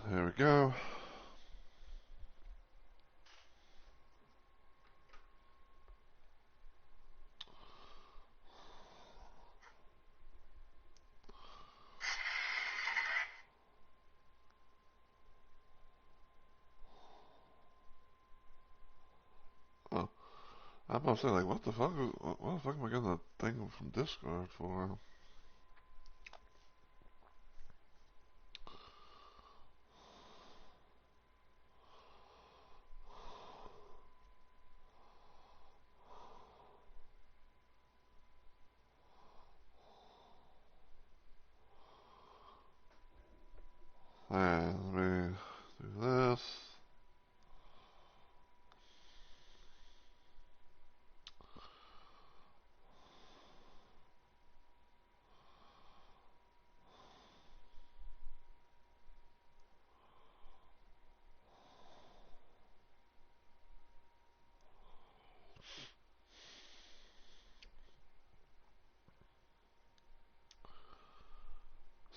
There we go. Oh, I'm about to say, like, what the fuck? What the fuck am I getting a thing from Discord for? And let me do this.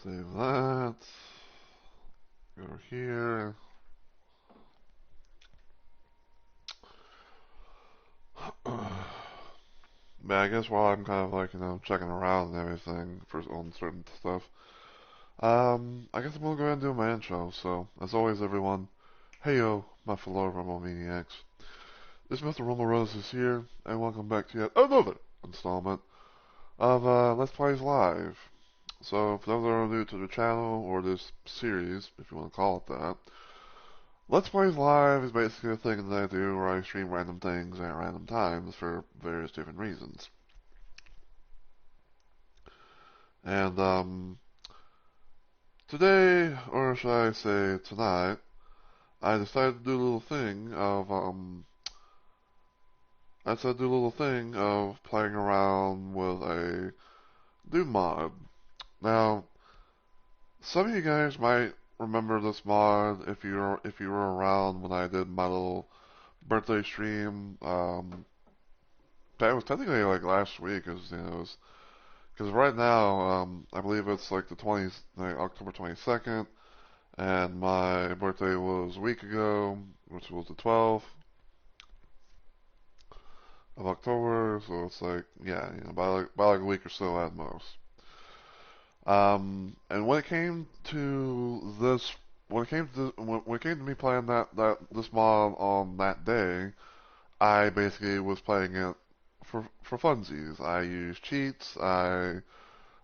Save that. Go over here. But I guess while I'm kind of like, checking around and everything for on certain stuff, I guess I'm gonna go ahead and do my intro. So, as always, everyone, hey yo, my fellow Rumble Maniacs. This Mr. Rumble Rose is here, and welcome back to yet another installment of Let's Plays Live. So, for those that are new to the channel, or this series, if you want to call it that, Let's Plays Live is basically a thing that I do where I stream random things at random times for various different reasons. And, today, or should I say tonight, I decided to do a little thing of, playing around with a Doom mod. Now, some of you guys might remember this mod if you were around when I did my little birthday stream. That was technically like last week, because right now I believe it's like the 20th, like October 22nd, and my birthday was a week ago, which was the 12th of October. So it's like, yeah, by like a week or so at most. And when it came to this, when it came to me playing this mod on that day, I basically was playing it for funsies. I used cheats. I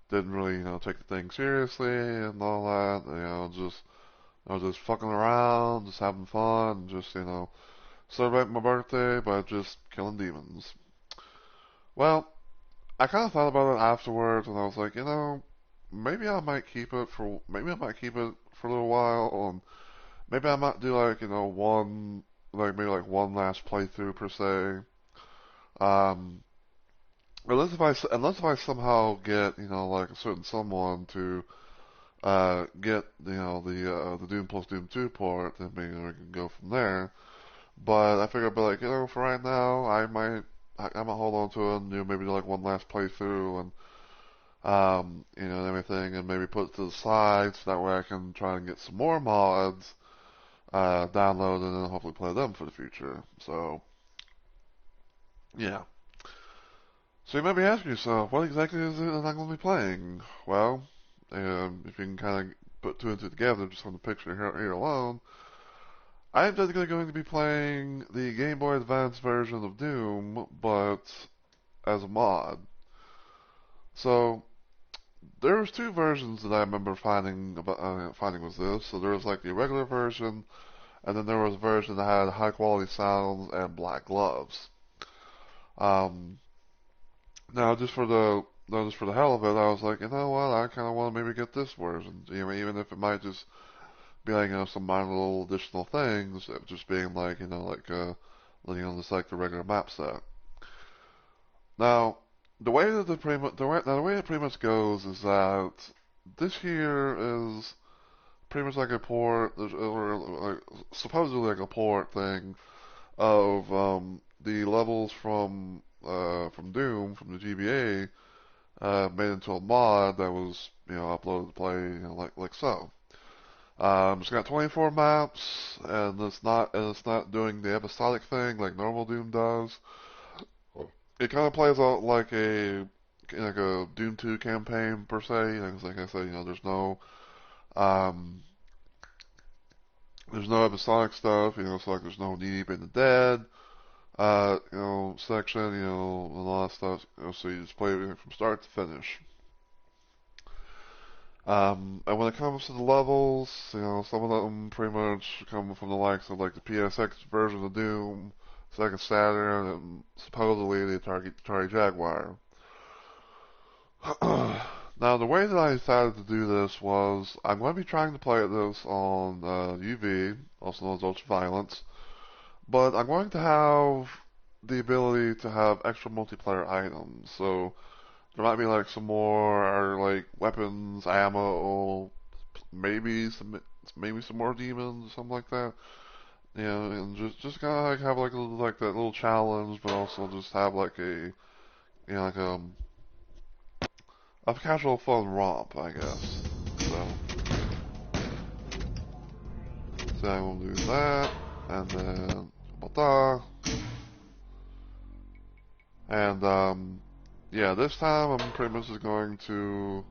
didn't really, take the thing seriously and all that. I was just fucking around, just having fun, just, celebrating my birthday by just killing demons. Well, I kind of thought about it afterwards, and I was like, maybe I might keep it for a little while, and maybe I might do like, maybe like one last playthrough per se. Um, unless if I somehow get, like a certain someone to, get, the Doom plus Doom 2 port, then maybe we can go from there. But I figured I'd be like, for right now, I might hold on to it and, maybe do like one last playthrough and, and everything, and maybe put it to the side so that way I can try and get some more mods, downloaded and then hopefully play them for the future. So, yeah. So you might be asking yourself, what exactly is it that I'm going to be playing? Well, if you can kind of put two and two together just from the picture here alone, I'm definitely going to be playing the Game Boy Advance version of Doom, but as a mod. So there was two versions that I remember finding was this. So there was like the regular version, and then there was a version that had high quality sounds and black gloves. Um, Now just for the hell of it, I was like, you know what, I kind of want to maybe get this version, even if it might just be like, some minor little additional things, just being like, just like the regular map set. Now, the way it pretty much goes is that this here is pretty much like a port, or like, supposedly like a port thing of the levels from Doom from the GBA made into a mod that was uploaded to play like so. It's got 24 maps, and it's not doing the episodic thing like normal Doom does. It kind of plays out like a Doom 2 campaign per se. Like I said, um, there's no episodic stuff. So like there's no Knee Deep in the Dead, section, and a lot of stuff. So you just play everything from start to finish. And when it comes to the levels, some of them pretty much come from the likes of like the PSX version of Doom, Sega Saturn, and supposedly the Atari Jaguar. Now, the way that I decided to do this was I'm going to be trying to play this on UV, also known as Ultraviolence, but I'm going to have the ability to have extra multiplayer items. So there might be like some more like weapons, ammo, maybe some more demons, something like that. And just kind of like have like that little challenge, but also just have like like a casual fun romp, I guess. So I will do that, and then and yeah, this time I'm pretty much just going to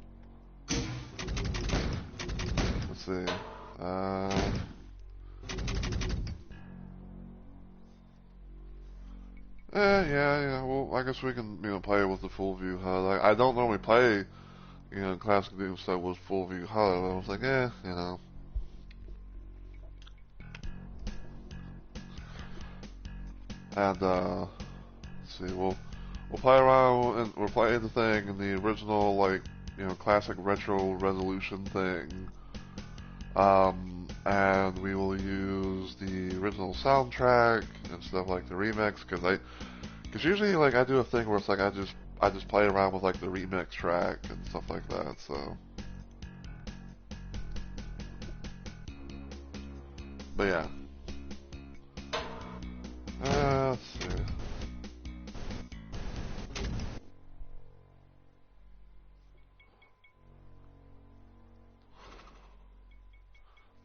let's see. Yeah. Well, I guess we can, play with the full view HUD. I don't normally play, classic Doom stuff with full view HUD. I was like, And let's see, we'll play around, and we're playing the thing in the original, like, classic retro resolution thing. And we will use the original soundtrack instead of like the remix, because usually like I do a thing where it's like I just play around with like the remix track and stuff like that. So, but yeah, let's see.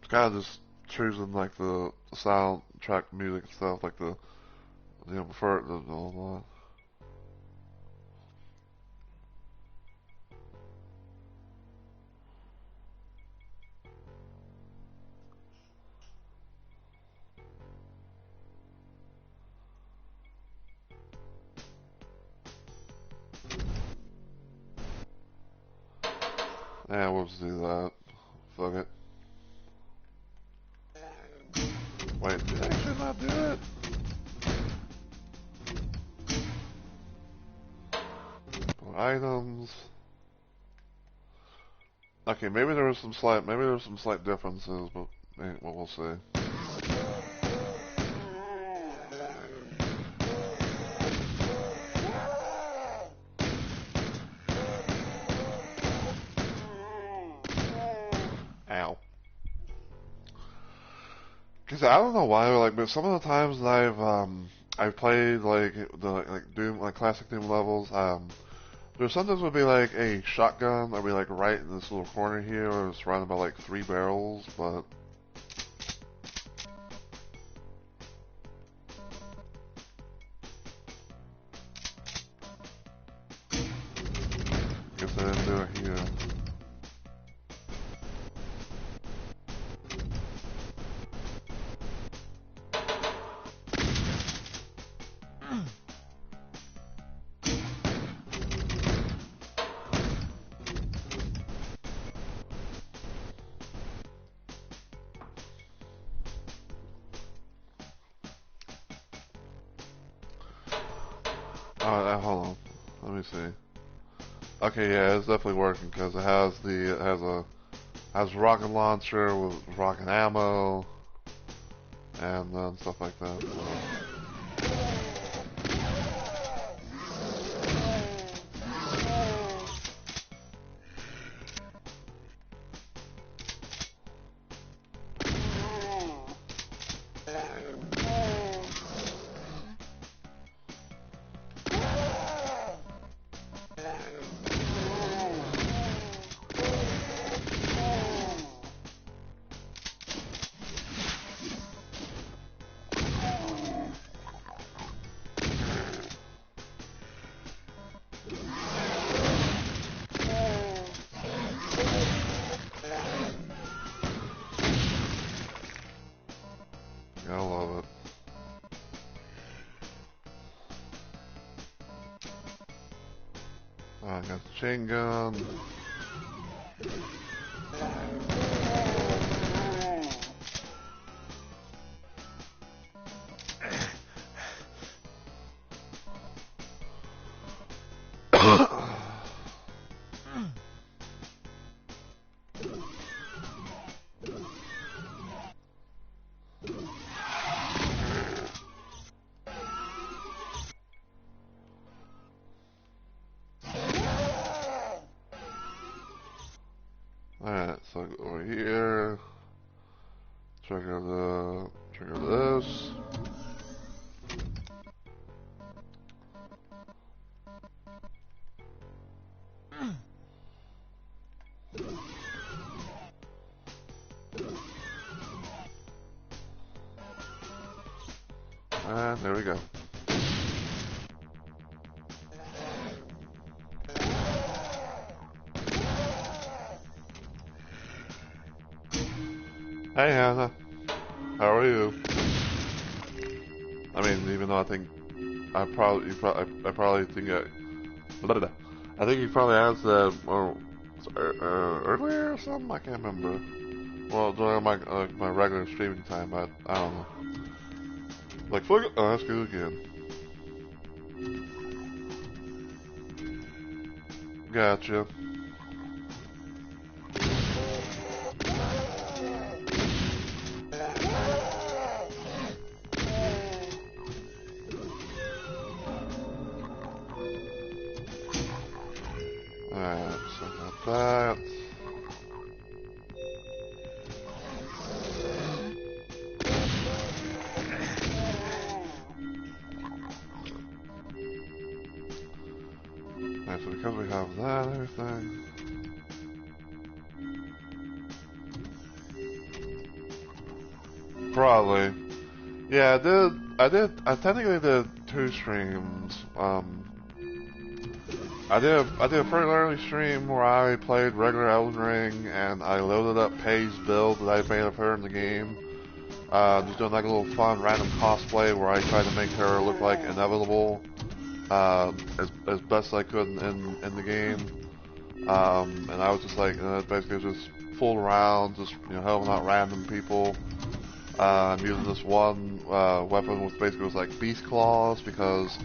Kind of just choosing like the soundtrack music and stuff, like prefer the yeah, we'll just do that. Fuck it. Wait, did I actually not do it? Items. Okay, maybe there was some slight differences, but we'll see. Ow. Cause I don't know why, but some of the times that I've played like the like Doom, like classic Doom levels, there sometimes would be like a shotgun that would be like right in this little corner here, where it's surrounded by like 3 barrels, but guess I didn't do it here. Hold on. Let me see. Okay, yeah, it's definitely working because it has a rocket launcher with rocket ammo and stuff like that. I love it. I got the chain gun. Alright, so over here, trigger this. And there we go. Hey Hannah, how are you? I mean, even though I think I probably think I think you probably asked that earlier or something. I can't remember. Well, during my regular streaming time, I don't know. Like, fuck it. Oh, that's good again. Gotcha. Alright, so got that. Alright, so because we have that and everything. Probably. Yeah, I technically did 2 streams. I did a pretty early stream where I played regular Elden Ring and I loaded up Paige build that I made of her in the game. Just doing like a little fun random cosplay where I tried to make her look like Inevitable as best I could in the game. And I was just like basically just fooled around, just helping out random people. I'm using this one weapon which basically was like beast claws because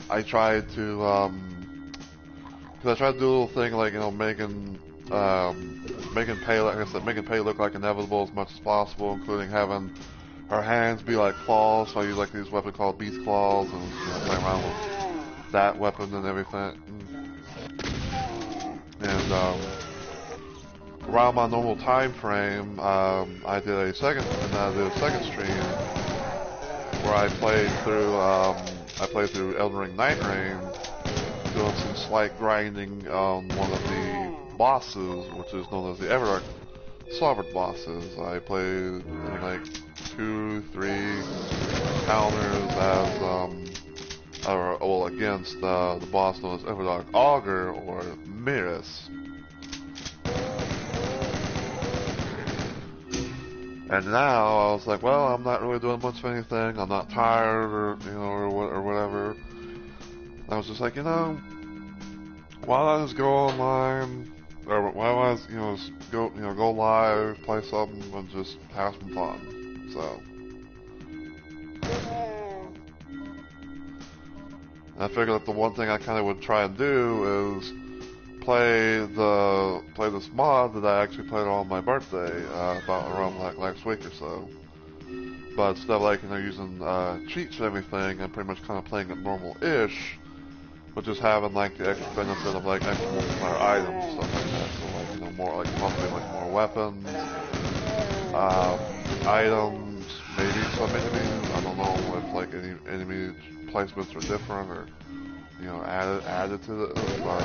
I tried to do a little thing like making Pei, like I said, making Pei look like Inevitable as much as possible, including having her hands be like claws. So I use like this weapon called beast claws and play around with that weapon and everything. And around my normal time frame, I did a second stream where I played through Elden Ring Night Rain, doing some slight grinding on one of the bosses, which is known as the Everark Sovereign bosses. I played like 2-3 counters as against the boss known as Everdark Augur or Miris. And now I was like, well, I'm not really doing much of anything. I'm not tired or whatever. And I was just like, why don't I just go online, or why don't I just, go live, play something, and just have some fun. So and I figured that the one thing I kind of would try and do is play this mod that I actually played on my birthday about around like last week or so. But instead of like using cheats and everything, I'm pretty much kind of playing it normal-ish, but just having like the extra benefit of like extra multiplayer items and stuff like that. So like more like possibly like more weapons, items, maybe some enemies. I don't know if like any enemy placements are different or added to the but.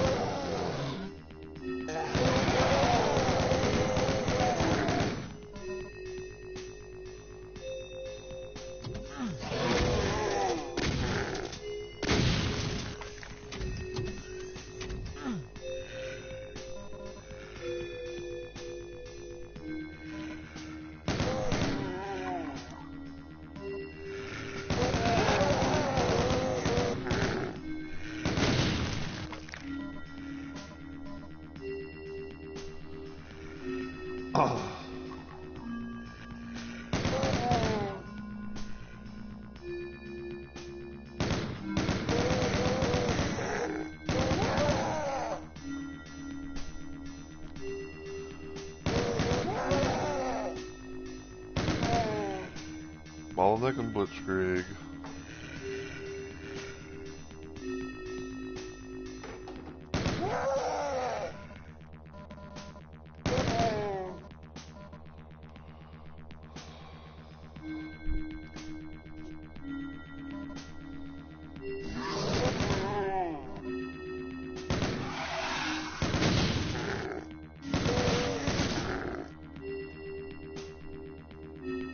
Bolnick and Blitzkrieg.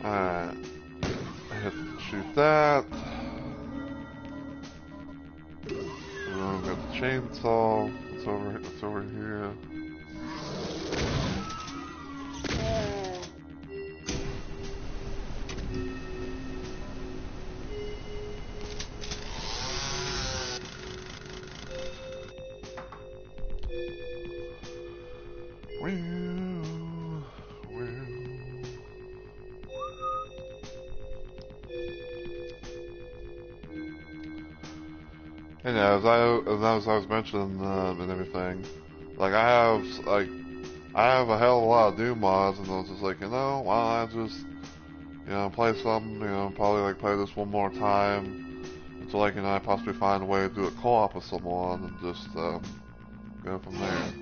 Alright. I have to shoot that. And then we've got the chainsaw. It's over here. And yeah, as I was mentioning and everything, like I have a hell of a lot of Doom mods, and I was just like, why don't I just play some, probably like play this one more time until like I possibly find a way to do a co-op with someone and just go from there.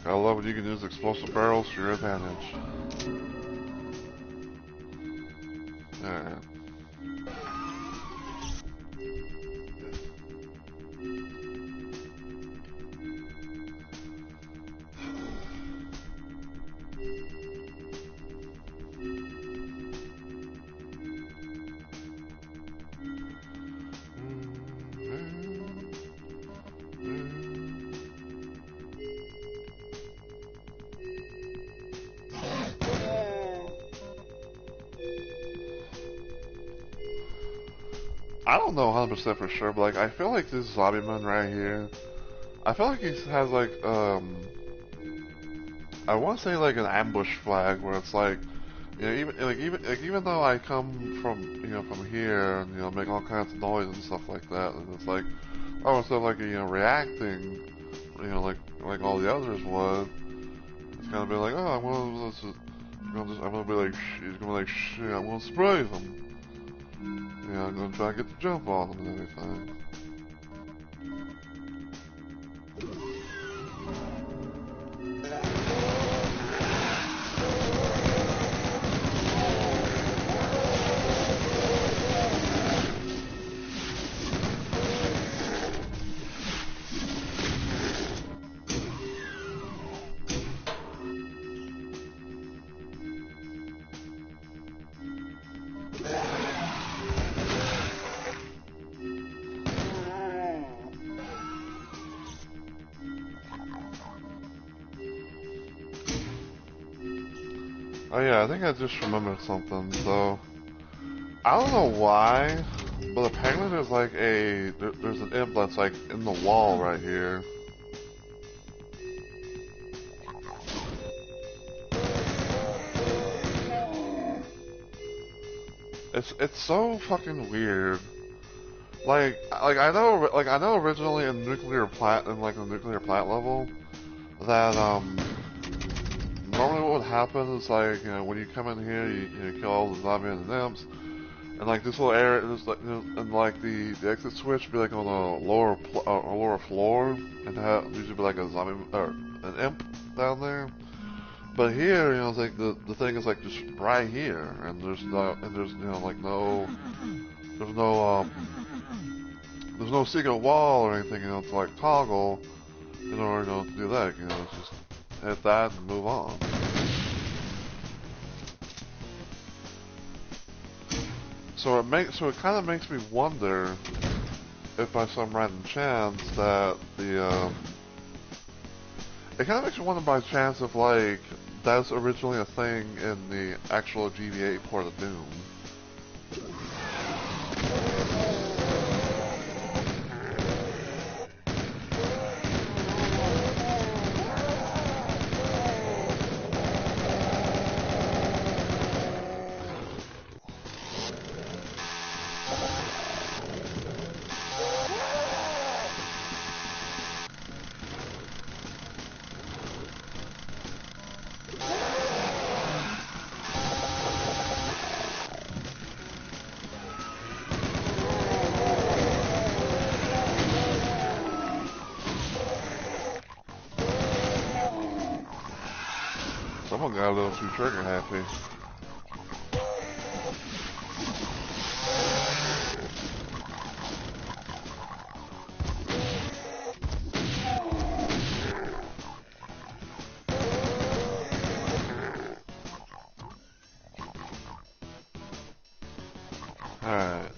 I love when you can use explosive barrels to your advantage. Alright. I don't know 100% for sure, but like I feel like this zombie man right here, I feel like he has like I want to say like an ambush flag where it's like, even though I come from from here and make all kinds of noise and stuff like that, and it's like, oh, instead of like reacting, like all the others would, it's gonna be like, oh, I'm gonna be like, he's gonna be like, shit, I'm gonna surprise him. I'm gonna try to get the jump on him and everything. Oh yeah, I think I just remembered something. So I don't know why, but apparently there's like there's an imp that's like in the wall right here. It's so fucking weird. I know originally in the nuclear plant level that normally what would happen is like when you come in here you kill all the zombies and the imps, and like this little area is like and like the exit switch would be like on a lower floor, and have usually be like a zombie or an imp down there. But here, it's like the thing is like just right here, and there's like there's no secret wall or anything, to like toggle in order to do that. It's just hit that and move on. So it kind of makes me wonder if by some random chance that it kind of makes me wonder by chance if like that's originally a thing in the actual GBA port of Doom. Someone got a little too trigger happy. Alright.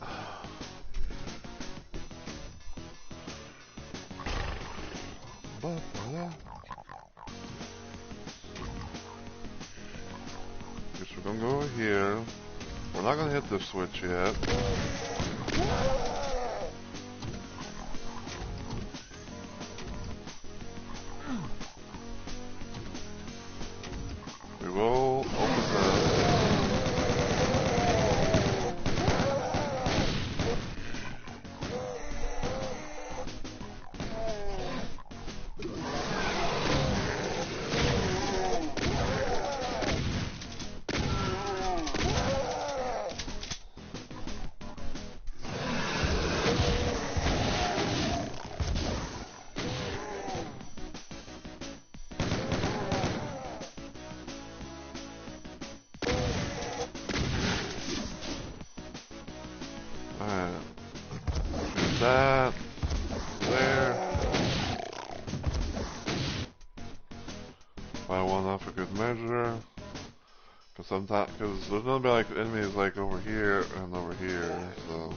Guess we're gonna go over here. We're not gonna hit this switch yet. We will open this. Alright. Do that. There. Buy one off a good measure. Cause sometimes, cause there's gonna be like enemies like over here and over here, so.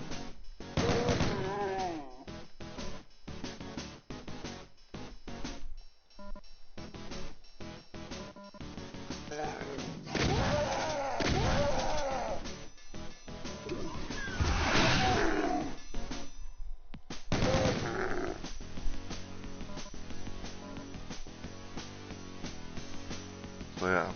So yeah.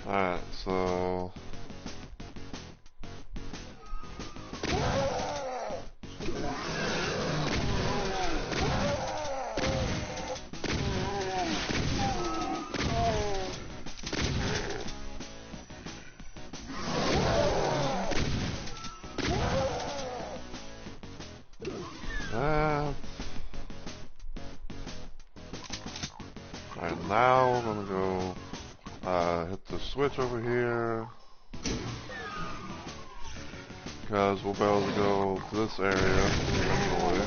Alright, so. Alright, now we're gonna go hit the switch over here. Because we'll be able to go to this area eventually.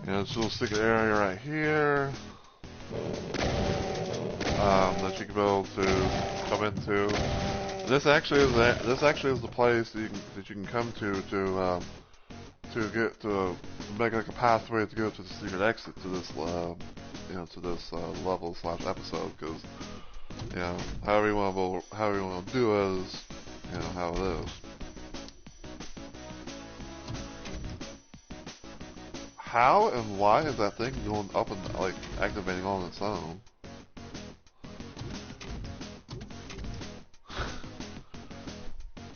This little secret area right here that you can be able to come into. This actually is the place that you can come to get to make like a pathway to go to the secret exit to this to this level / episode, because however you want to do it is how it is. How and why is that thing going up and like activating on its own?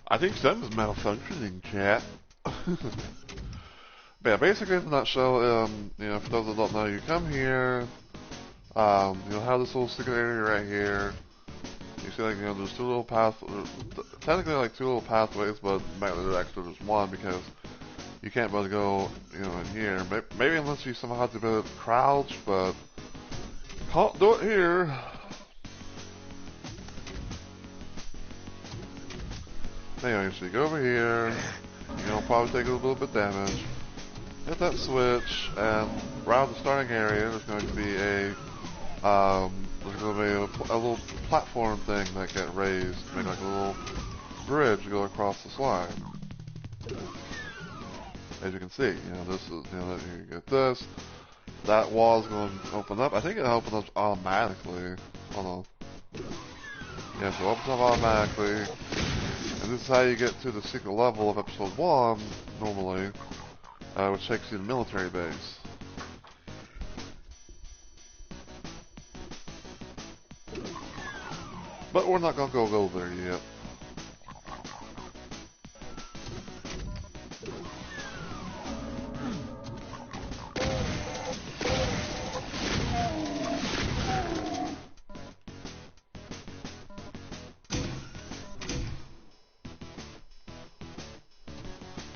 I think something's malfunctioning, chat. But yeah, basically in a nutshell, for those that don't know, you come here, you'll have this little secret area right here. You see, like, there's two little technically like two little pathways, but there's actually just one because you can't be able to go, in here. Maybe unless you somehow have to be able to crouch, but can't do it here. Anyway, so you go over here, you'll probably take a little bit of damage, hit that switch, and around the starting area there's going to be a there's going to be a little platform thing that get raised, make like a little bridge to go across the slide. As you can see, this is, you get this. That wall is going to open up. I think it opens up automatically. Hold on. Yeah, so it opens up automatically. And this is how you get to the secret level of episode 1, normally, which takes you to the military base. But we're not going to go there yet.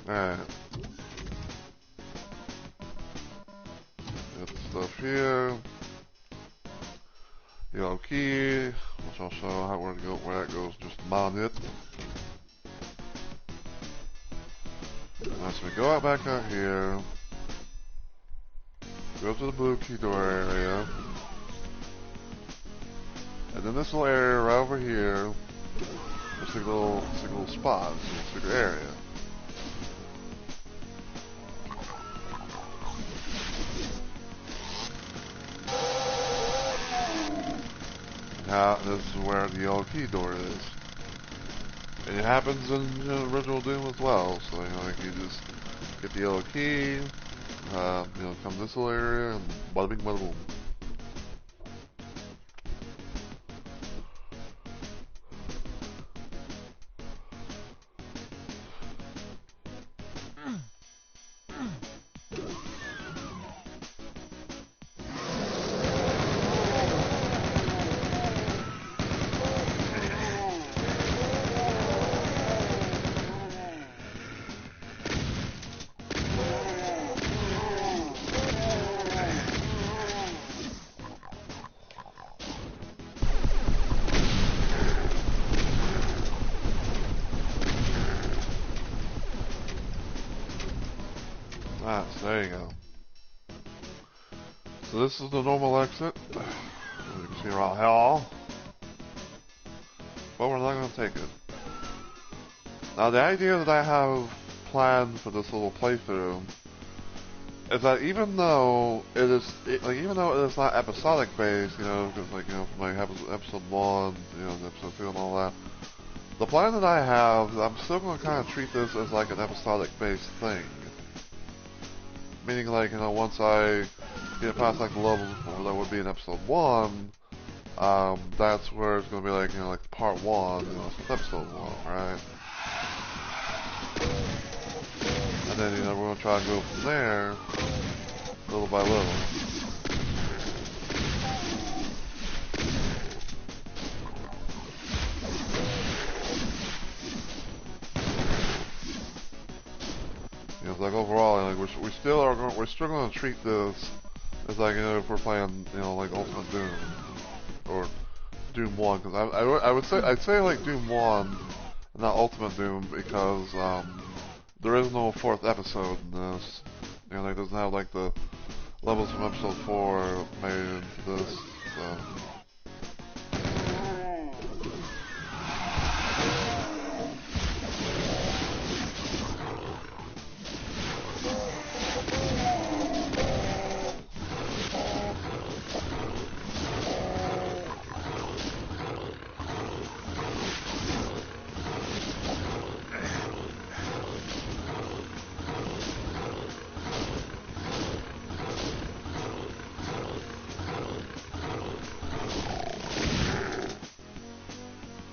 Alright. Get stuff here. Yellow key, which I'll show how where it goes, just mount it. As we go out back out here, go to the blue key door area, and then this little area right over here, just a little spot, a secret area. Now, this is where the yellow key door is. And it happens in original Doom as well, so like you just get the yellow key, come this little area, and bada bing bada boom. So there you go. So this is the normal exit. You can see around hell. But we're not going to take it. Now the idea that I have planned for this little playthrough is that even though it is not episodic based, because from like episode 1, episode 2 and all that, the plan that I have, I'm still going to kind of treat this as like an episodic based thing. Meaning, like, once I get past, like, the levels that would be in episode 1, that's where it's going to be, like, like part 1, it's episode 1, right? And then, we're going to try and go from there, little by little. Like overall, like we're still going to treat this as like if we're playing like Ultimate Doom or Doom 1, because I'd say like Doom 1, not Ultimate Doom, because there is no 4th episode in this. It doesn't have like the levels from episode 4 made into this. So.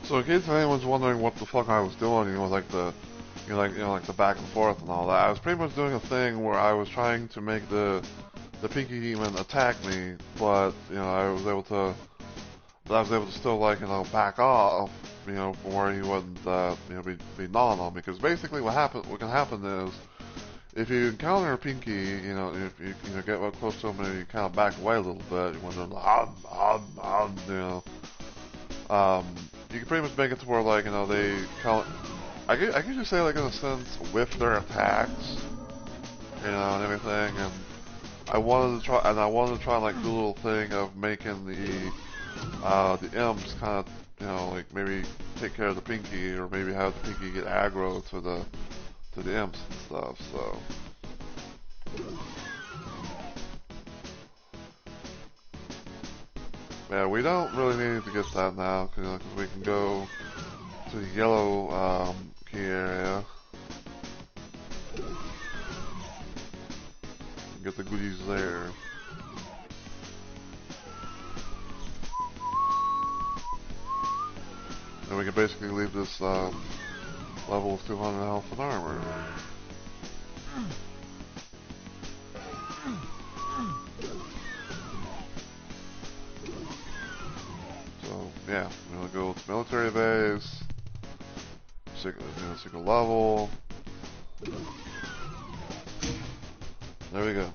So in case anyone's wondering what the fuck I was doing, like the, like the back and forth and all that, I was pretty much doing a thing where I was trying to make the Pinky Demon attack me, but I was able to still like back off, from where he wouldn't be gnawing on me. Because basically what can happen is if you encounter Pinky, if you get real close to him and you kind of back away a little bit, you want to you can pretty much make it to where, like, they I could just say, like, in a sense, whiff their attacks, and everything, and I wanted to try, and I wanted to try like the little thing of making the imps kind of, like maybe take care of the Pinky, or maybe have the Pinky get aggro to the imps and stuff. So. Yeah, we don't really need to get that now, because we can go to the yellow key area and get the goodies there. And we can basically leave this level with 200 health and armor. So, yeah, we're going to go to military base, single level. There we go.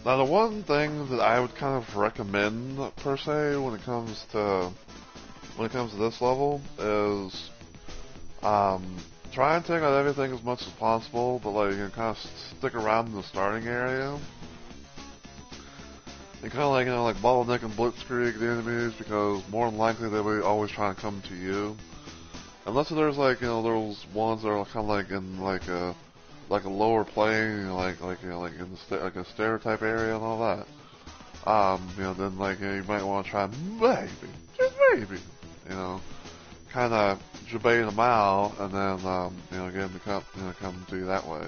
Now, the one thing that I would kind of recommend per se when it comes to this level is try and take out everything as much as possible, but like kind of stick around in the starting area. And kind of like bottleneck and blitzkrieg the enemies, because more than likely they will always try and come to you. Unless there's like those ones that are kind of like in like a lower plane, like in the like a stair type area and all that. Then like you might want to try maybe, just maybe, kind of GBA them out, and then get them to come to you that way.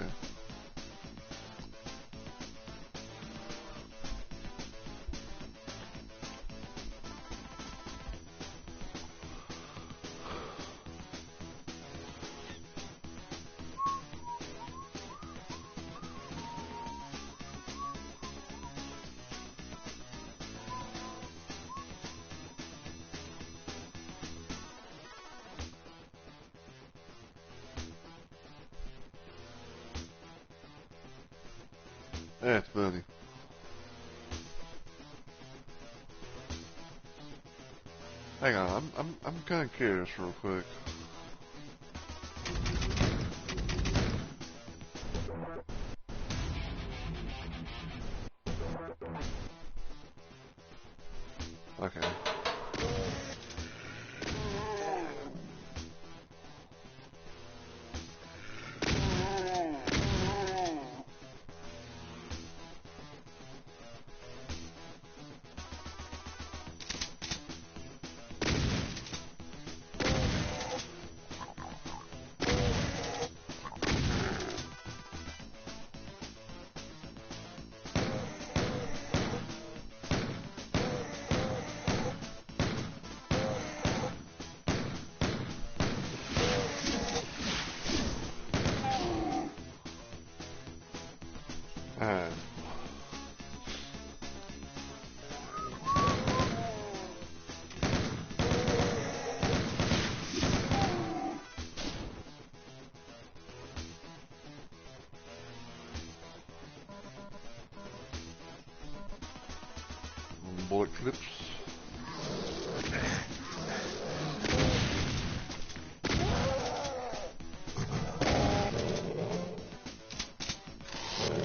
Yeah, it's Bernie. Hang on, I'm kind of curious real quick. Okay. Alright. Bullet clips.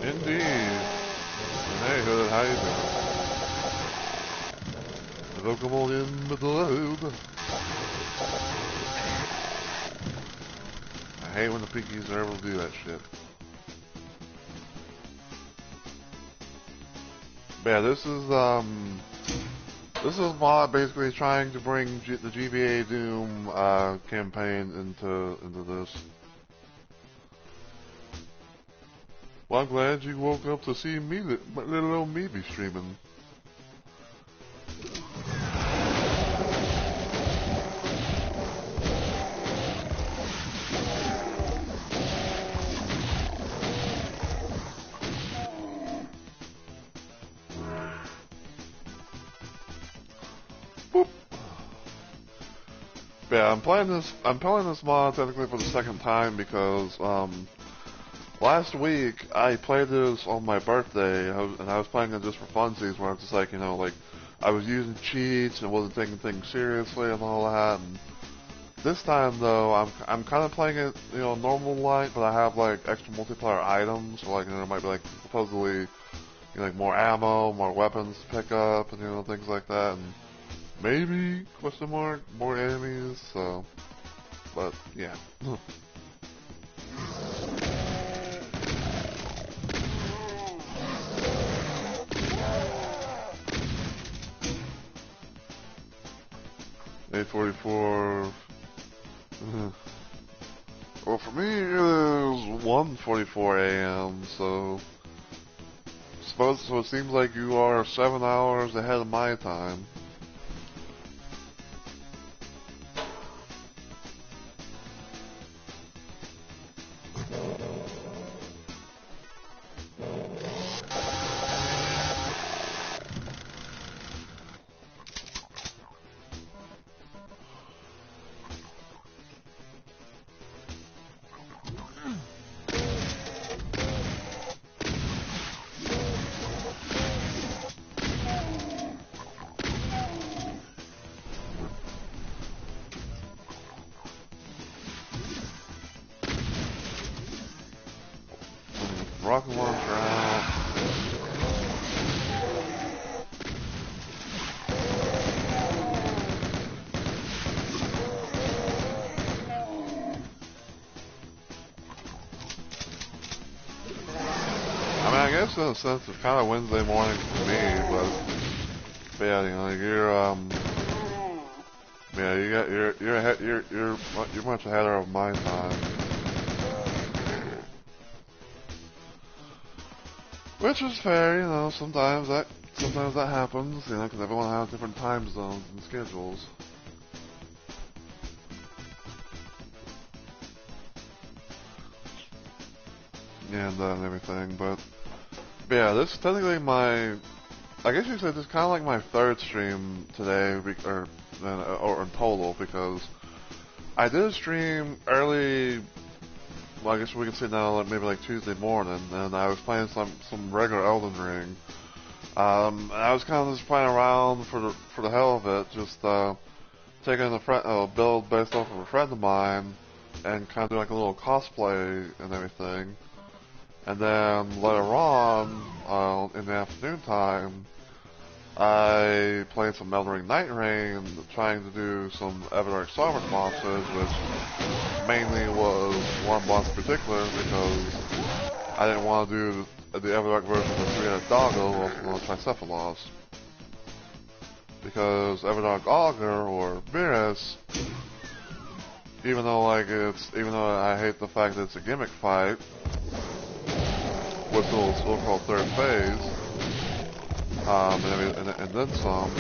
Indeed. Hey, Hood, how you doing? Welcome on in the globe. I hate when the Pinkies are able to do that shit. But yeah, this is mod basically trying to bring the GBA Doom campaign into this. Well, I'm glad you woke up to see me, little old me, be streaming. Yeah, I'm playing this. I'm playing this mod technically for the second time because last week I played this on my birthday, and I was playing it just for funsies, where I was just like, like I was using cheats and wasn't taking things seriously and all that. And this time though, I'm kind of playing it, normal light, but I have like extra multiplayer items, so like there might be like supposedly like more ammo, more weapons to pick up, and things like that, and maybe question mark more enemies. So, but yeah. 8:44. Well, for me it is 1:44 a.m. So it seems like you are 7 hours ahead of my time. Rocket launcher out. I mean, I guess in a sense it's kind of Wednesday morning for me, but yeah, you're much ahead of my time. Which is fair, sometimes that happens, because everyone has different time zones and schedules. And everything, but yeah, this is technically I guess you could say this is kind of like my third stream today, or in total, because I did a stream early. Well, I guess we can say now, maybe like Tuesday morning, and I was playing some regular Elden Ring. And I was kind of just playing around for the hell of it, just taking a build based off of a friend of mine, and kind of doing like a little cosplay and everything. And then later on, in the afternoon time, I played some Elden Ring Night Rain, trying to do some Everdark Sovereign bosses, which mainly was one boss in particular, because I didn't want to do the Everdark version of the three-headed doggo of Tricephalos. Because Everdark Augur, or Beerus, even though I hate the fact that it's a gimmick fight, with the so-called third phase, and then some.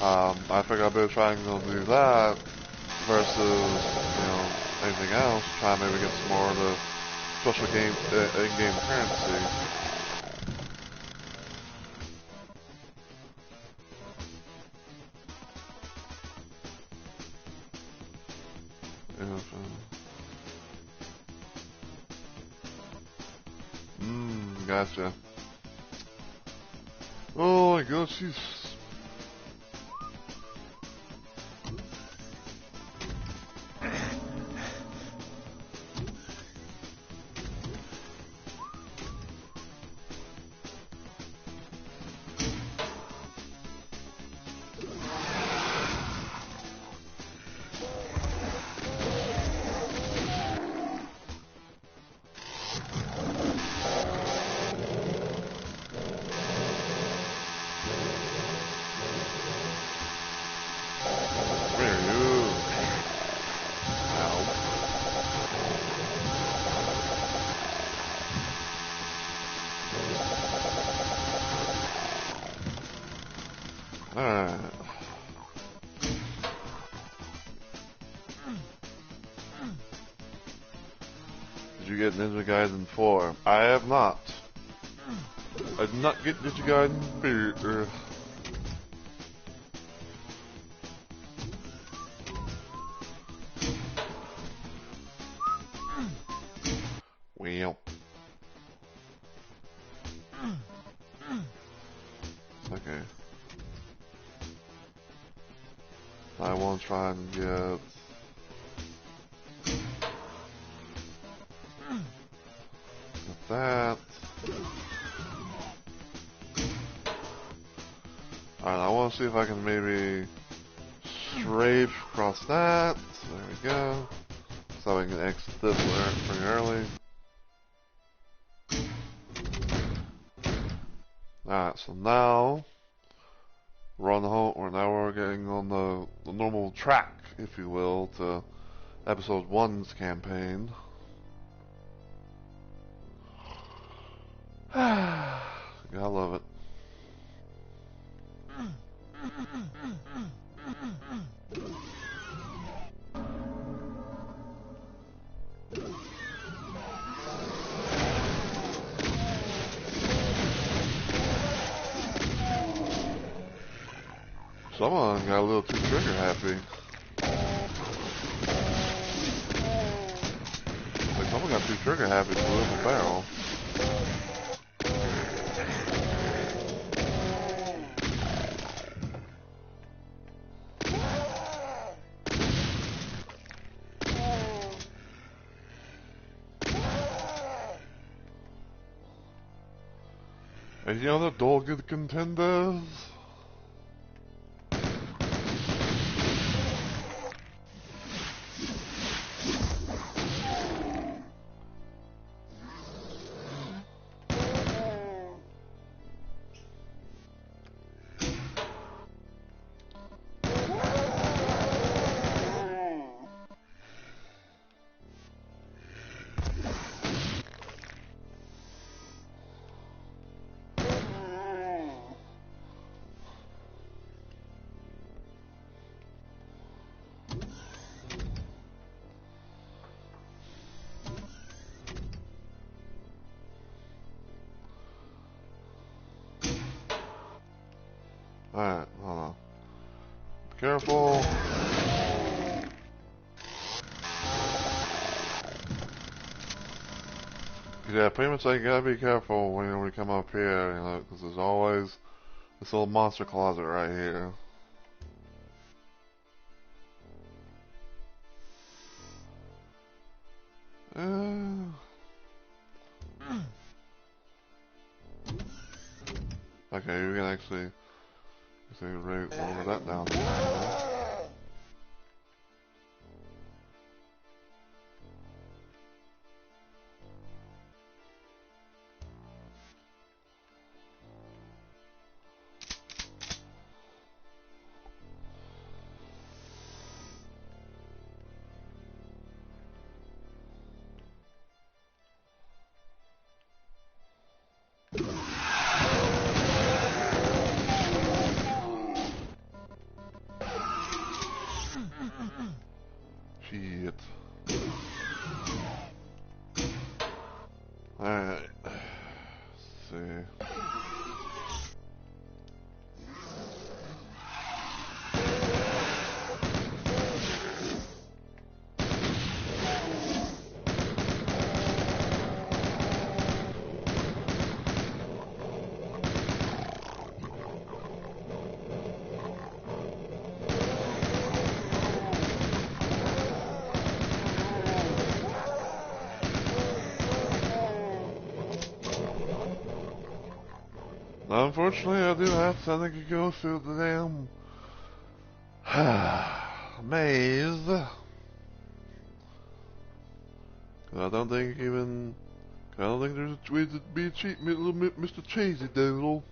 I figured I'd better try and do that versus, anything else. Try and maybe get some more of the special in-game currency. Gotcha. Oh my gosh, she's... Alright. Did you get Ninja Gaiden 4? I have not. I did not get Ninja Gaiden 4. I want to try and get that. Alright, I want to see if I can maybe strafe across that. There we go. So I can exit this pretty early. Alright, so now we're on the home, or now we're getting on the normal track, if you will, to episode 1's campaign. Gotta love it. Someone got a little too trigger happy. Like someone got too trigger happy to live a barrel. Any other dogged contenders? Alright, hold on. Be careful. Yeah, pretty much like you gotta be careful when we come up here, you know, because there's always this little monster closet right here. Okay, we can actually lower that down. Shit. Alright. Let's see. Unfortunately, I do have to, I think, you go through the damn maze. I don't think there's a way to be a cheap little Mr. Cheesy Doodle.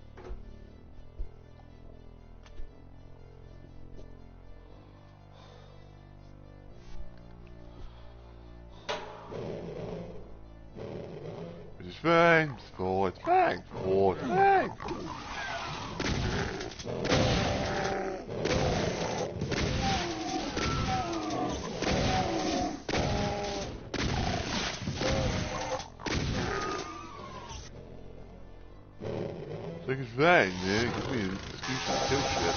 It's fine, it's fine, it's fine, it's fine. I think it's fine, man. Give me an excuse to kill shit.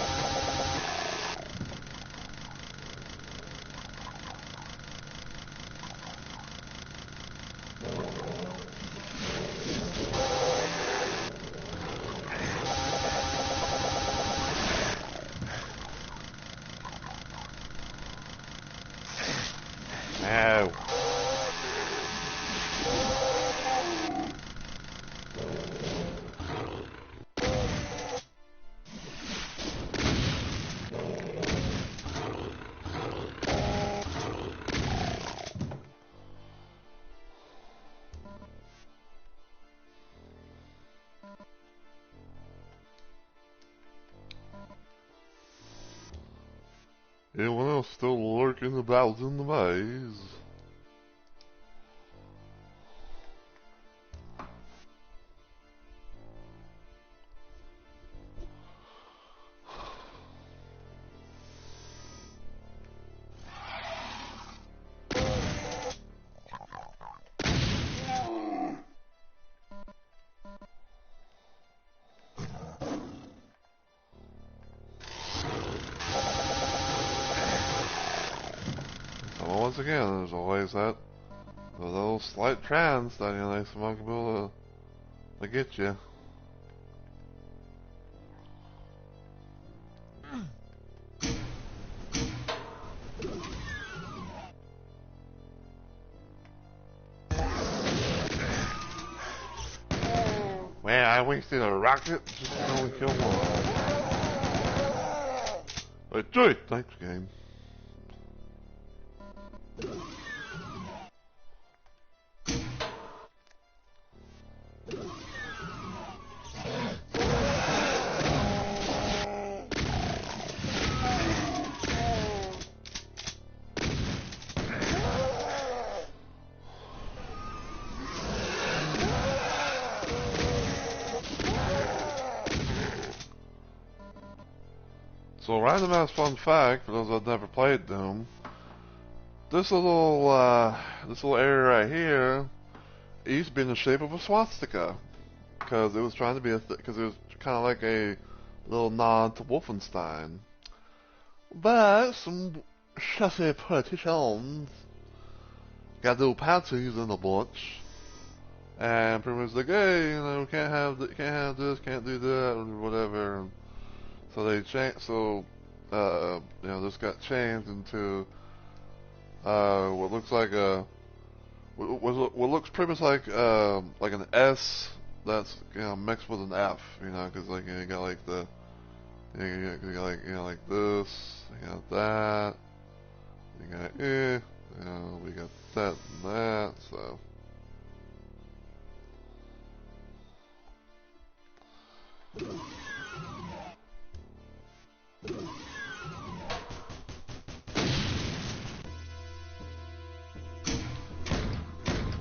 Anyone else still lurking about in the maze? So once again, there's always that little slight chance that someone can be able to get you. Man, I wasted a rocket just to only kill one. But dude, thanks game. So random ass fun fact for those that never played Doom, this little area right here, it used to be in the shape of a swastika, because it was trying to be because it was kind of like a little nod to Wolfenstein. But some shitty politicians got little panties in the bunch, and pretty much like, hey, can't have this, can't do that, or whatever. So they changed. So this got changed into what looks like what looks pretty much like an S that's mixed with an F. Because you got like the you got like this, you got that, you got we got that and that. So.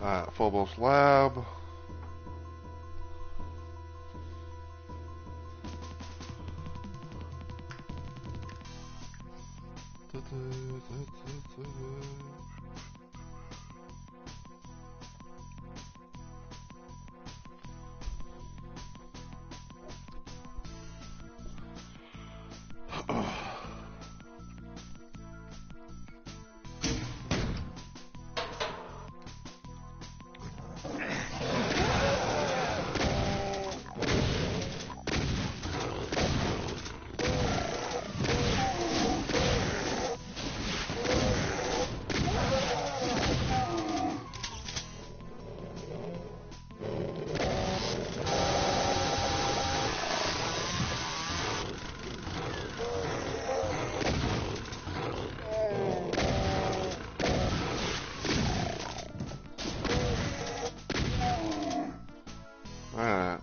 Alright, Phobos Lab. Alright.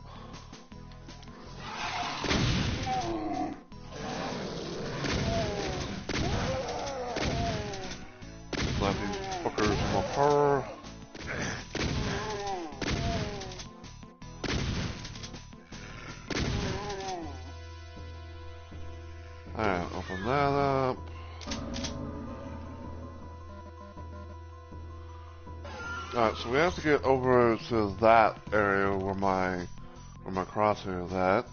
Slap these fuckers in my car. Alright, open that up. Alright, so we have to get over to that area where my crosshair is at.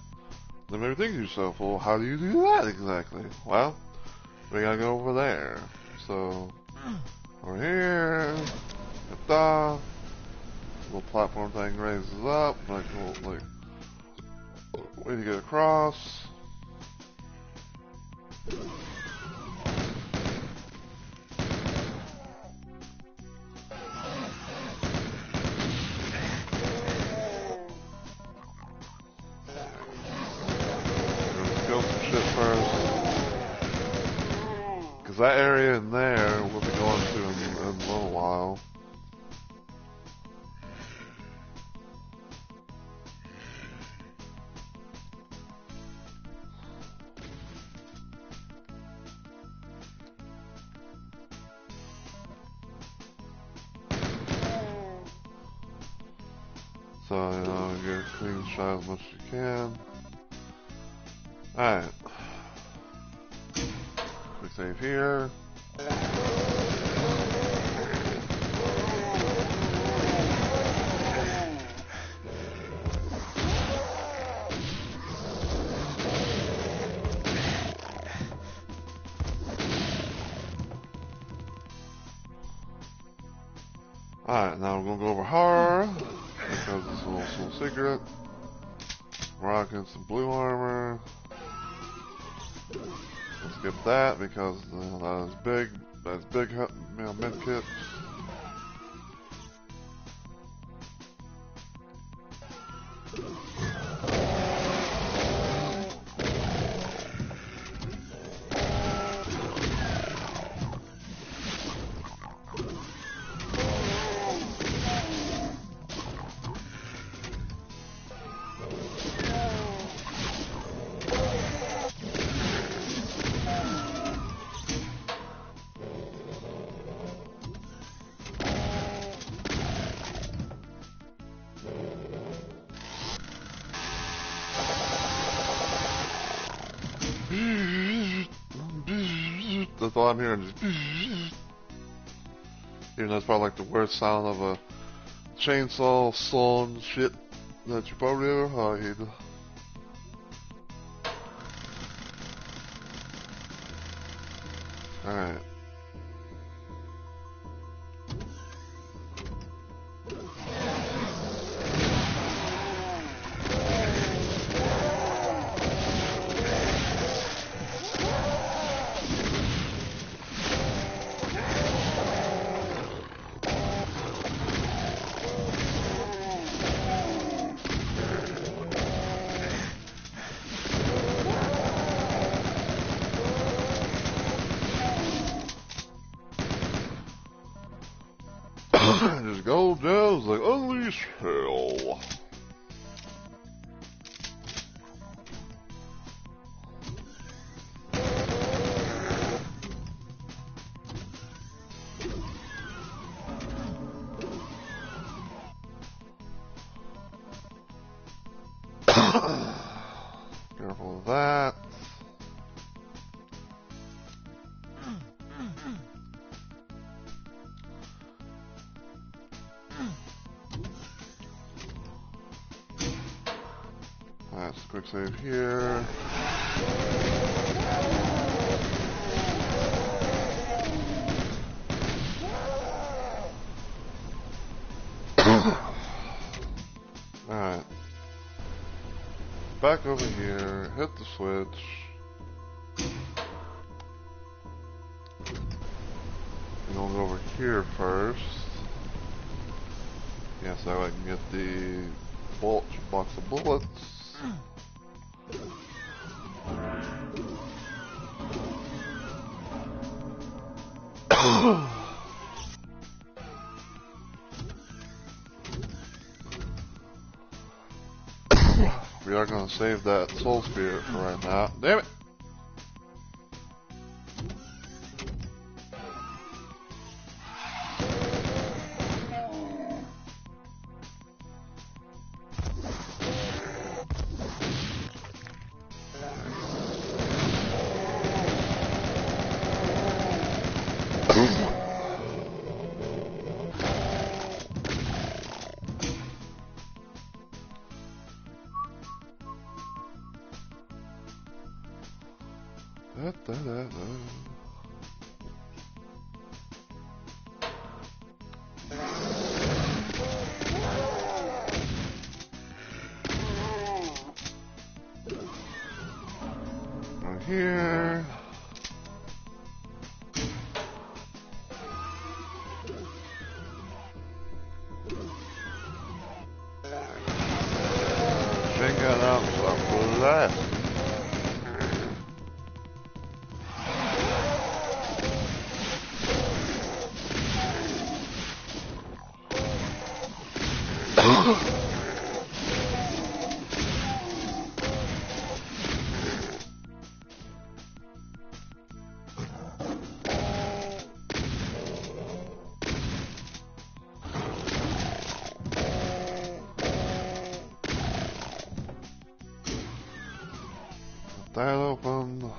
Then maybe think to yourself, well, how do you do that exactly? Well, we gotta go over there. So, over here, lift off, little platform thing raises up, like way to get across. Kill some shit first. Because that area in there we'll be going to in a little while. So, you know, get a clean shot as much as you can. Alright. Quick save here. Alright, now we're gonna go over horror, because it's a little secret. Rocking some blue armor. Let's skip that because that's big med kits. That's all I'm hearing. Even though it's probably like the worst sound of a chainsaw sawing shit that you probably ever heard. Alright. Just go down like unleash hell. Careful of that. That's a quick save here. Alright. Back over here, hit the switch. We're gonna go over here first. Yeah, so I can get the box of bullets. We are going to save that soul spirit for right now. Damn it! Right here. Finger out some blast. that open.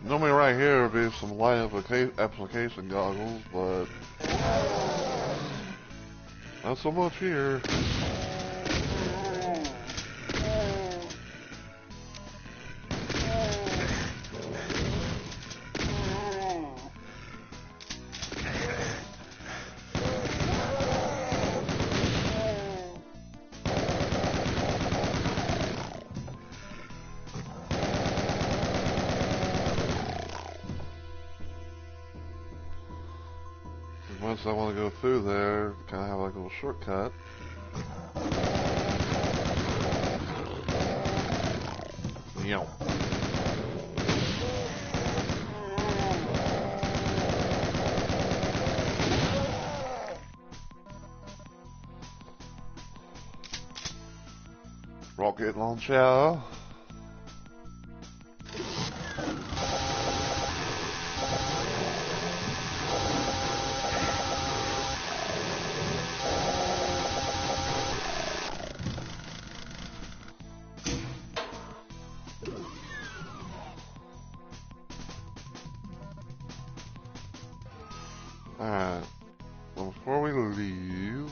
Normally right here would be some light application goggles, but not so much here. Once I want to go through there, kind of have like a little shortcut. Yo. Rocket launcher. Alright, well, before we leave,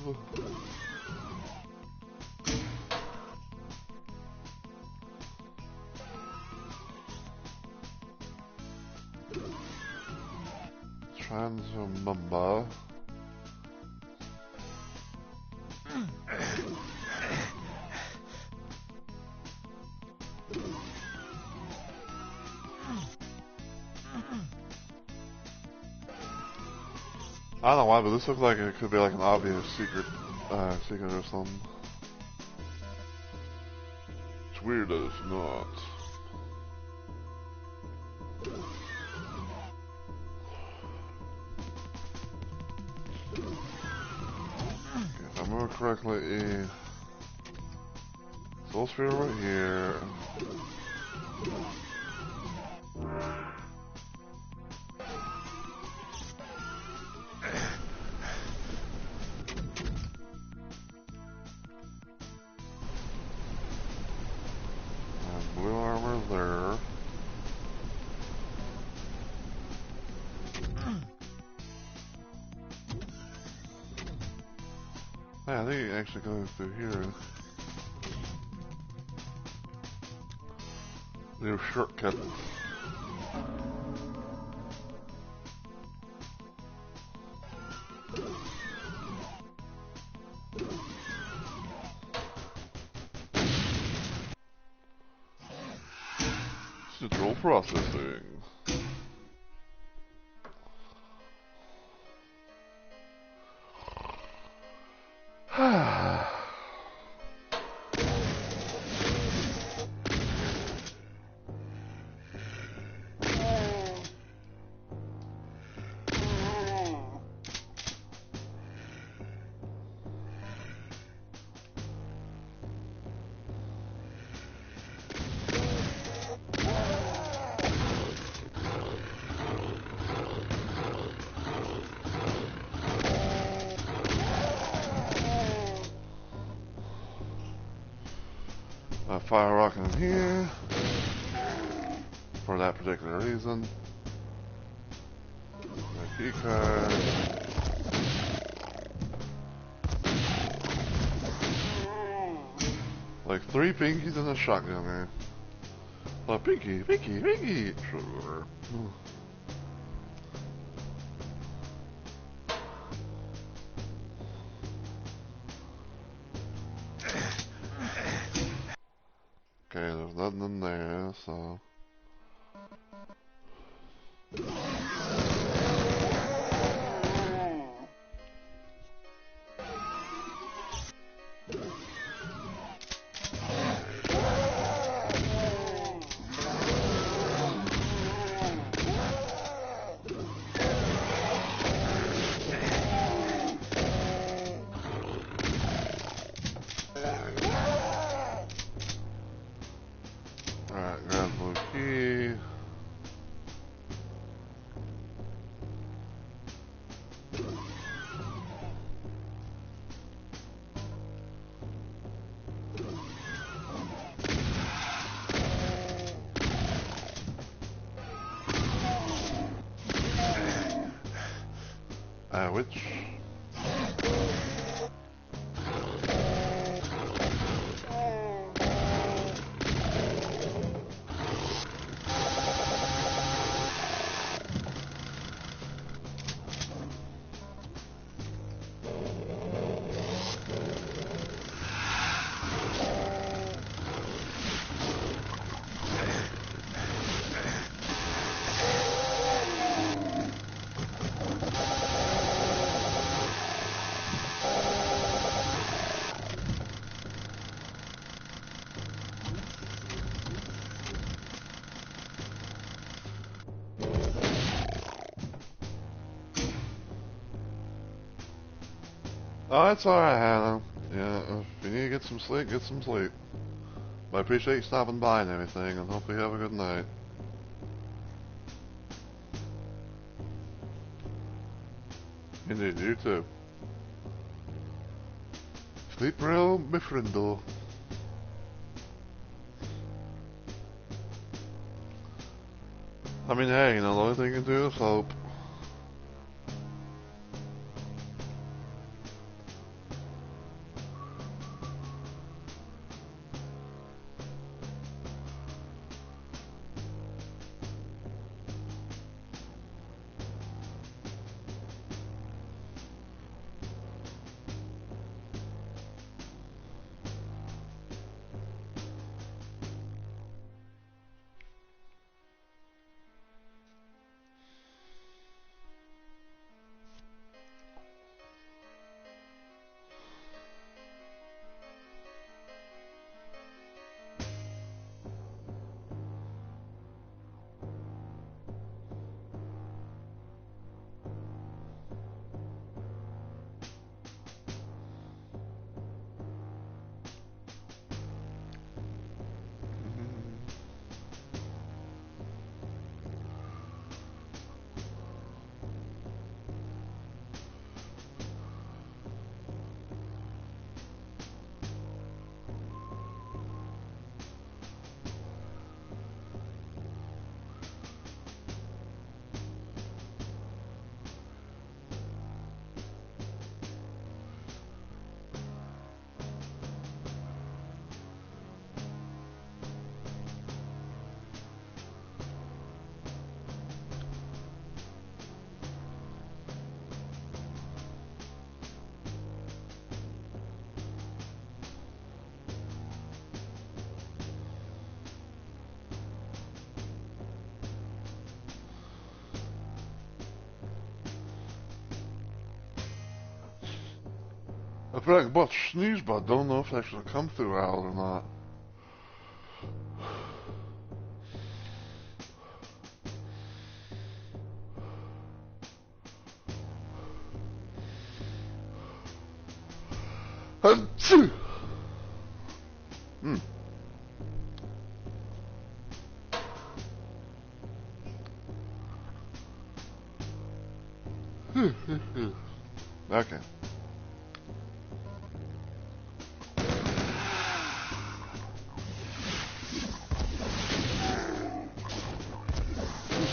trying to remember. I don't know why, but this looks like it could be like an obvious secret or something. It's weird that it's not. If I remember correctly, soul sphere right here. Blue armor there. Yeah, I think it actually goes through here. Little shortcut. Central processing. Fire rocket in here for that particular reason. My key card. Like 3 pinkies and a shotgun there. Pinky, pinky, pinky. Sure. Okay, there's nothing in there, so. Which? Oh, it's alright, Hannah. Yeah, if you need to get some sleep, get some sleep. But I appreciate you stopping by and everything, and hope you have a good night. Indeed, you too. Sleep well, my friendle. I mean, hey, you know, the only thing you can do is hope. I feel like I bought sneeze, but I don't know if it actually come through out or not. Achoo! Okay.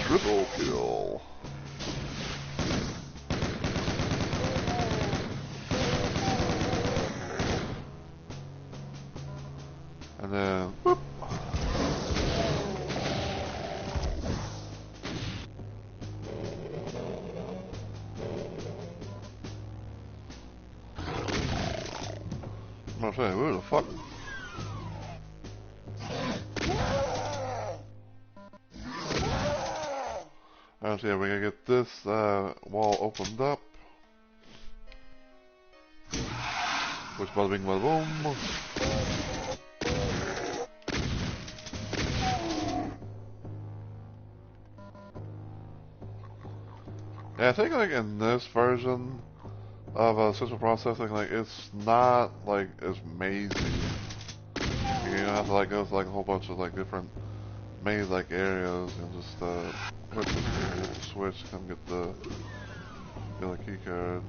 Triple kill. And then, whoop. I'm gonna say, where the fuck? Alright, so yeah, we gotta get this wall opened up. Which bada bing bada boom. Yeah, I think like in this version of central processing, like it's not like as mazy. You don't have to like go through like a whole bunch of like different maze like areas and just hit the switch, come get the key card.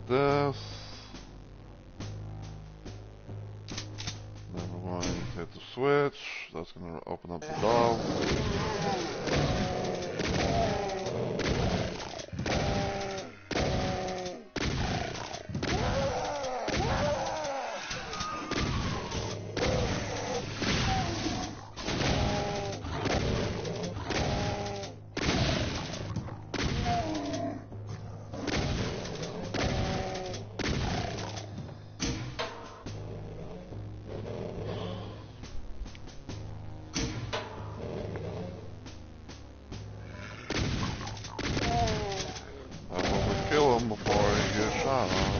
this. Then we're going to hit the switch. That's going to open up the door. I hope we kill him before he gets shot off.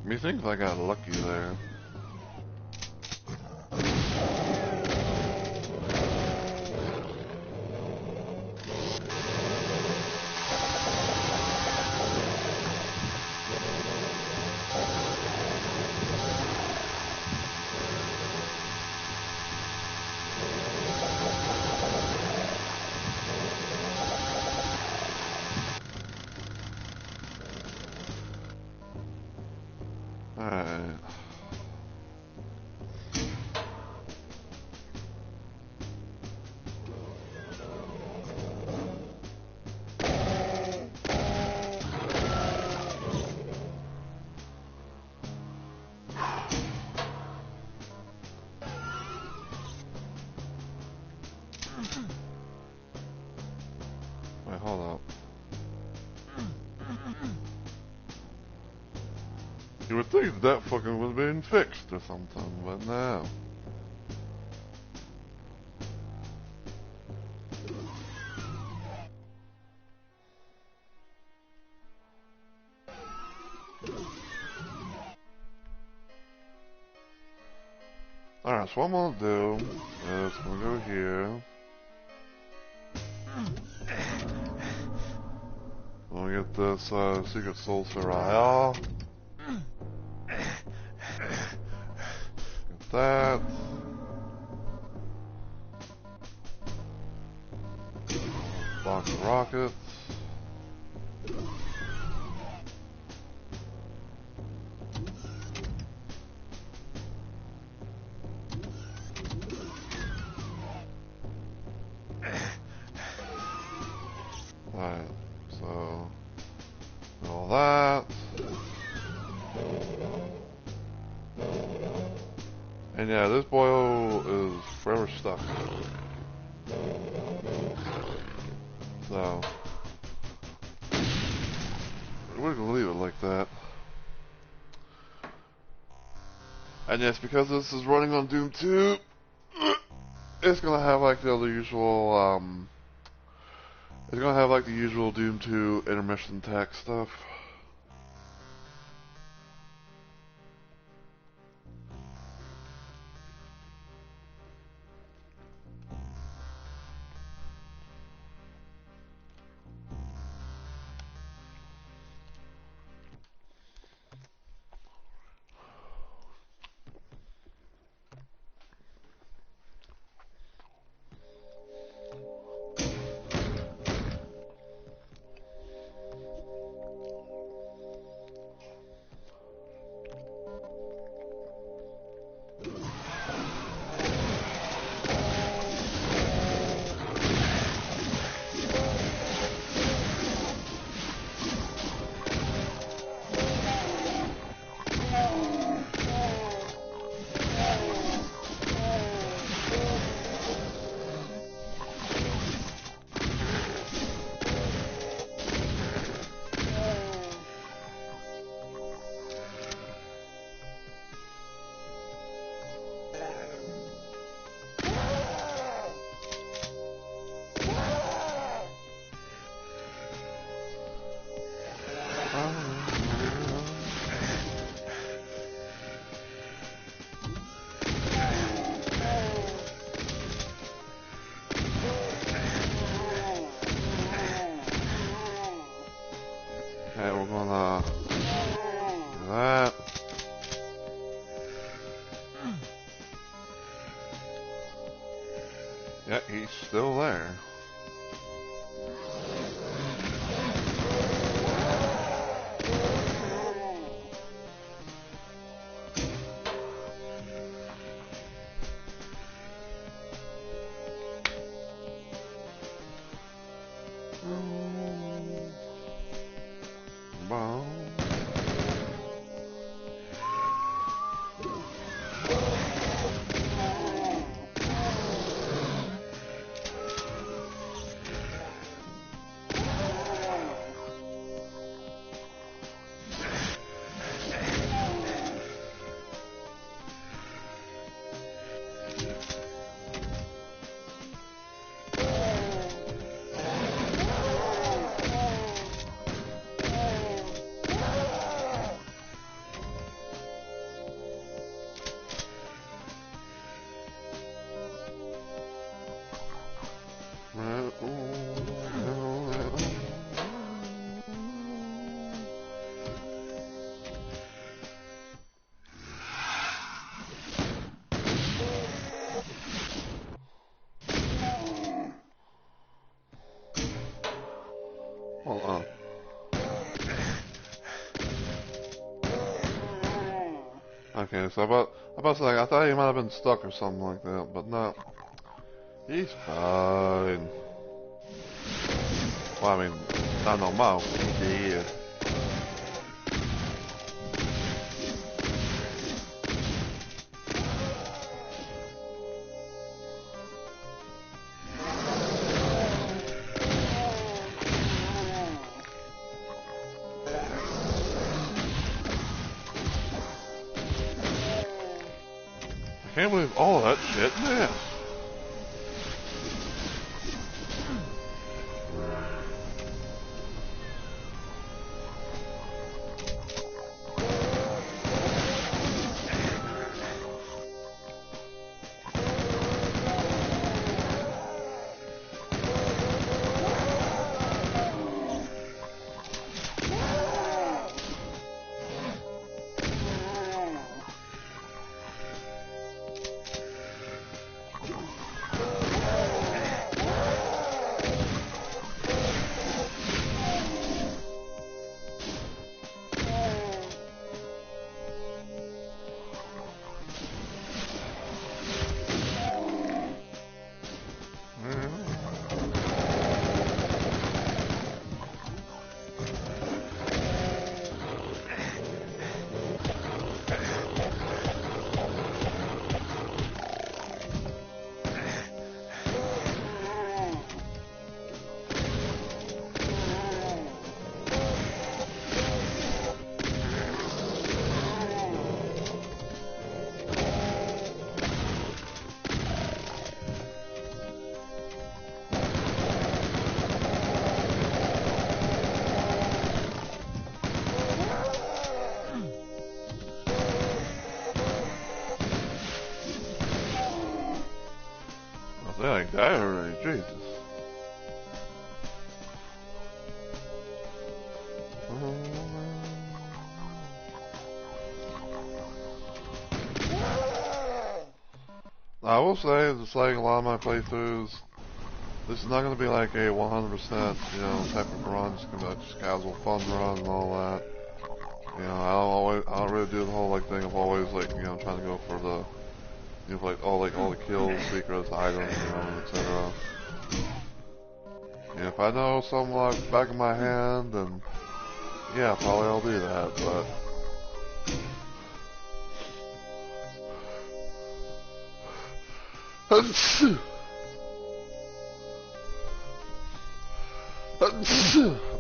Methinks I got lucky there. Alright. Wait, hold up. You would think that fucking would have been fixed or something, but no. Alright, so what I'm gonna do is I'm gonna go here. I'm gonna get this Secret Soul Royale. Get that. Box of rockets. Alright, so all that. And yeah, this boil is forever stuck. So we're gonna leave it like that. And yes, because this is running on Doom 2, it's gonna have like the other usual, it's gonna have like the usual Doom 2 intermission tech stuff. Okay, we're gonna do that. Yeah, he's still there. Well, hold on. Okay, so about to say, I thought he might have been stuck or something like that, but no. He's fine. Well, I mean, not normal. He's dead. I can't believe all of that shit missed. They like died already, Jesus. I will say, just like a lot of my playthroughs, this is not going to be like a 100%, type of run. It's going to be just casual fun run and all that. I don't really do the whole thing of always trying to go for the, all the kills, secrets, items, etc. And if I know something like back of my hand, then yeah, probably I'll do that. But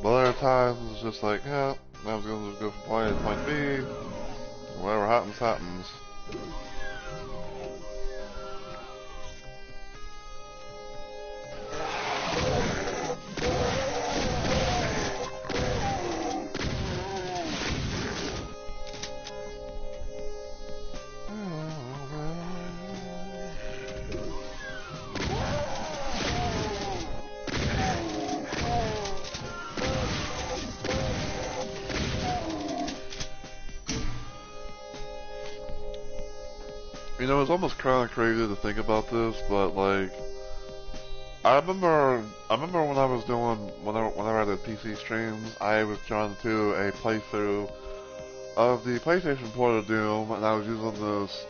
but other times it's just like, yeah, I was gonna just go from point A to point B. Whatever happens, happens. You know, it's almost kind of crazy to think about this, but like, I remember when I was doing, whenever I did PC streams, I was trying to do a playthrough of the PlayStation port of Doom, and I was using this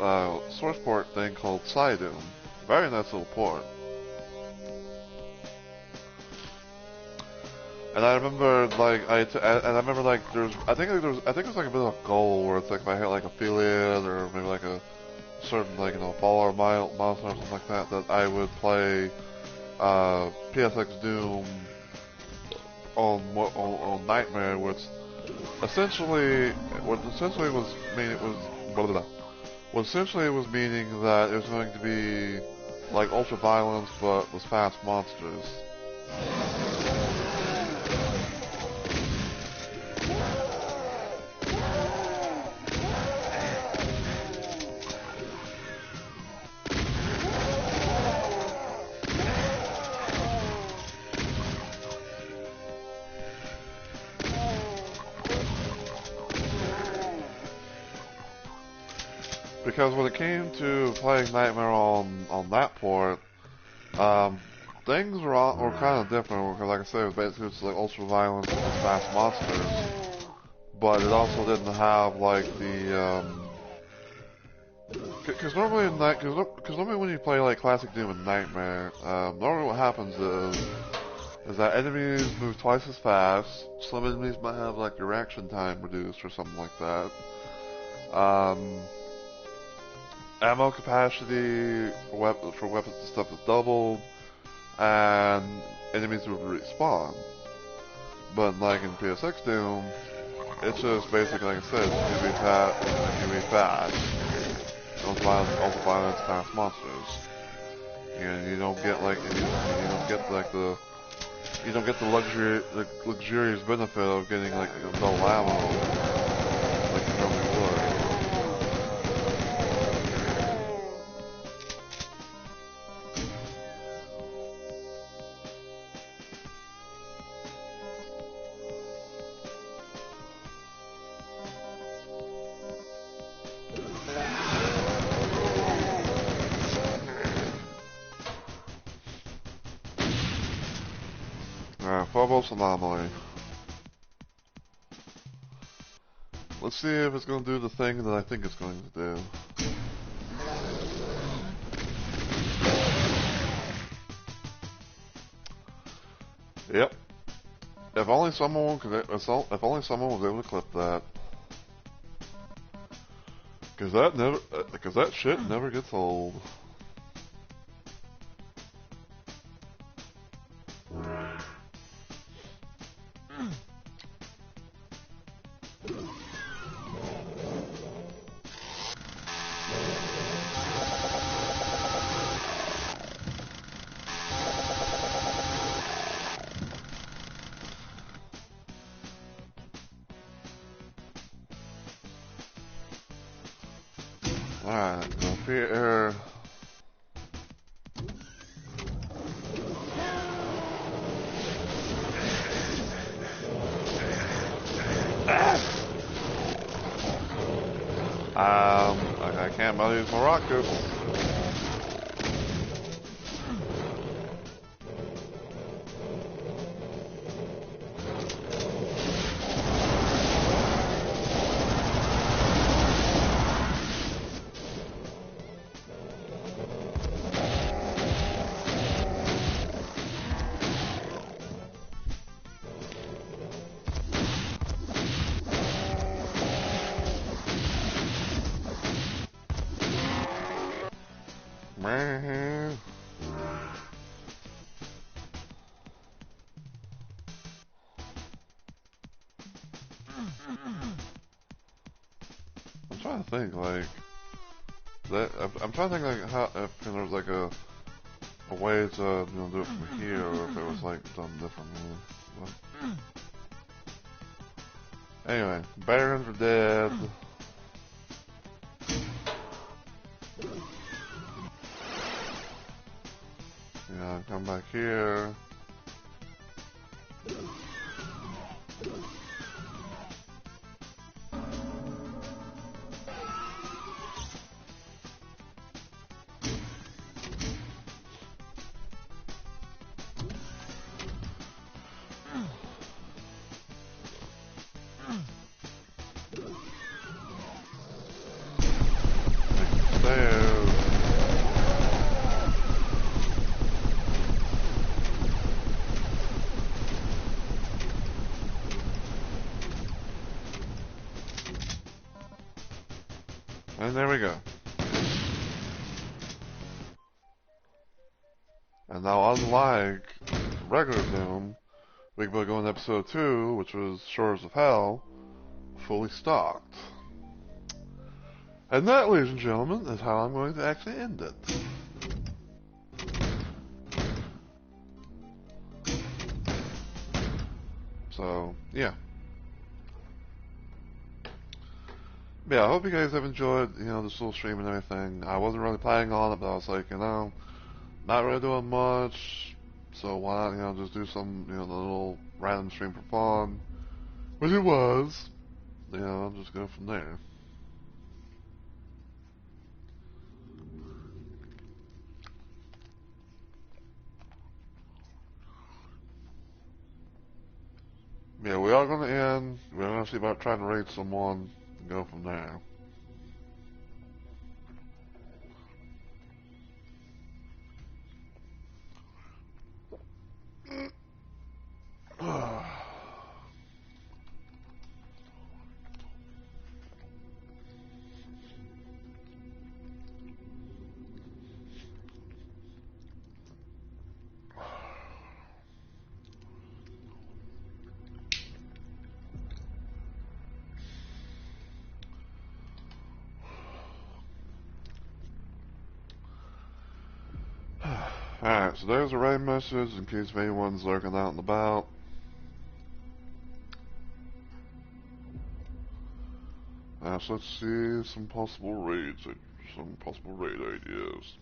source port thing called Doom. Very nice little port. And I remember like and I remember like I think it was like a bit of a goal where it's like if I hit like affiliate or maybe like a certain like follower milestone or something like that, that I would play PSX Doom on Nightmare, which essentially blah, blah, blah. What essentially was meaning that it was going to be like ultra violence but with fast monsters. Because when it came to playing Nightmare on that port, things were kind of different. Because like I said, it was basically just like ultra violence and fast monsters, but it also didn't have like the because normally when you play like classic Doom and Nightmare, normally what happens is that enemies move twice as fast. Some enemies might have like your reaction time reduced or something like that. Ammo capacity for weapons and stuff is doubled, and enemies will respawn. But like in PSX Doom, it's just basically like I said, it's gonna be fast. Also violence, fast monsters. And you don't get like you don't get the luxurious benefit of getting like double ammo like you normally would. Phobos Anomaly. Let's see if it's going to do the thing that I think it's going to do. Yep. If only someone was able to clip that. Because that shit never gets old. Alright, go up here. I can't use my rockets. Man. I'm trying to think, like that. I'm trying to think, like how if there was like a way to do it from here, or if it was like done differently. But anyway, Barons are dead. Yeah, come back here. And there we go. And now, unlike regular Doom, we can go into episode 2, which was Shores of Hell, fully stocked. And that, ladies and gentlemen, is how I'm going to actually end it. So, yeah. Yeah, I hope you guys have enjoyed, this little stream and everything. I wasn't really planning on it, but I was like, not really doing much, so why not, just do some, the little random stream for fun. Which it was. I'll just go from there. Yeah, we are going to end. We're going to see about trying to raid someone and go from there. Alright, so there's a raid message in case if anyone's lurking out and about. So let's see some possible raid ideas.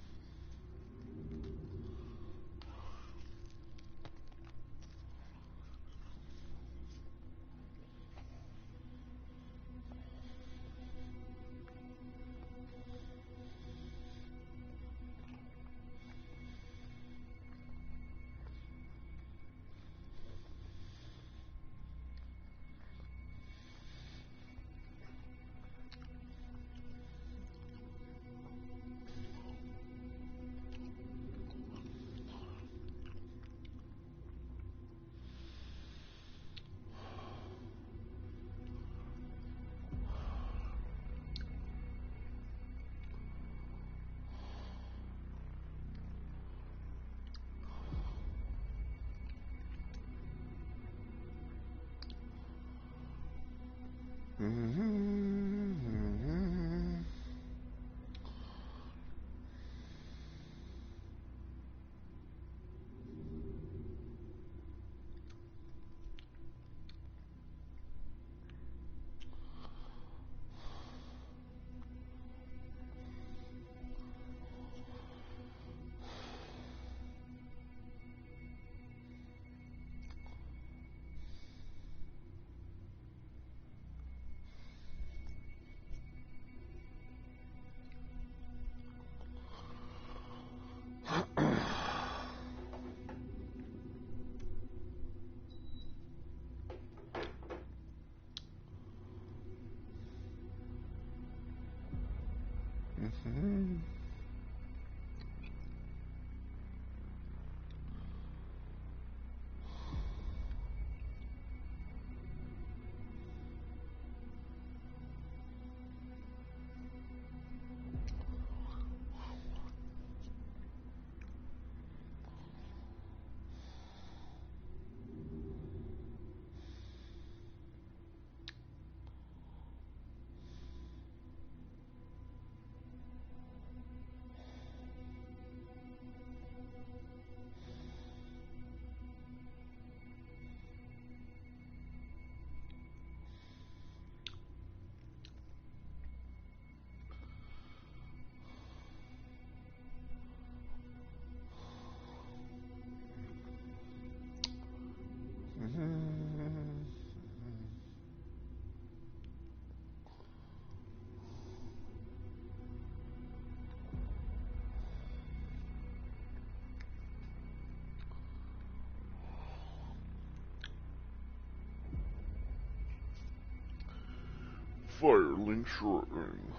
Fire link shortening.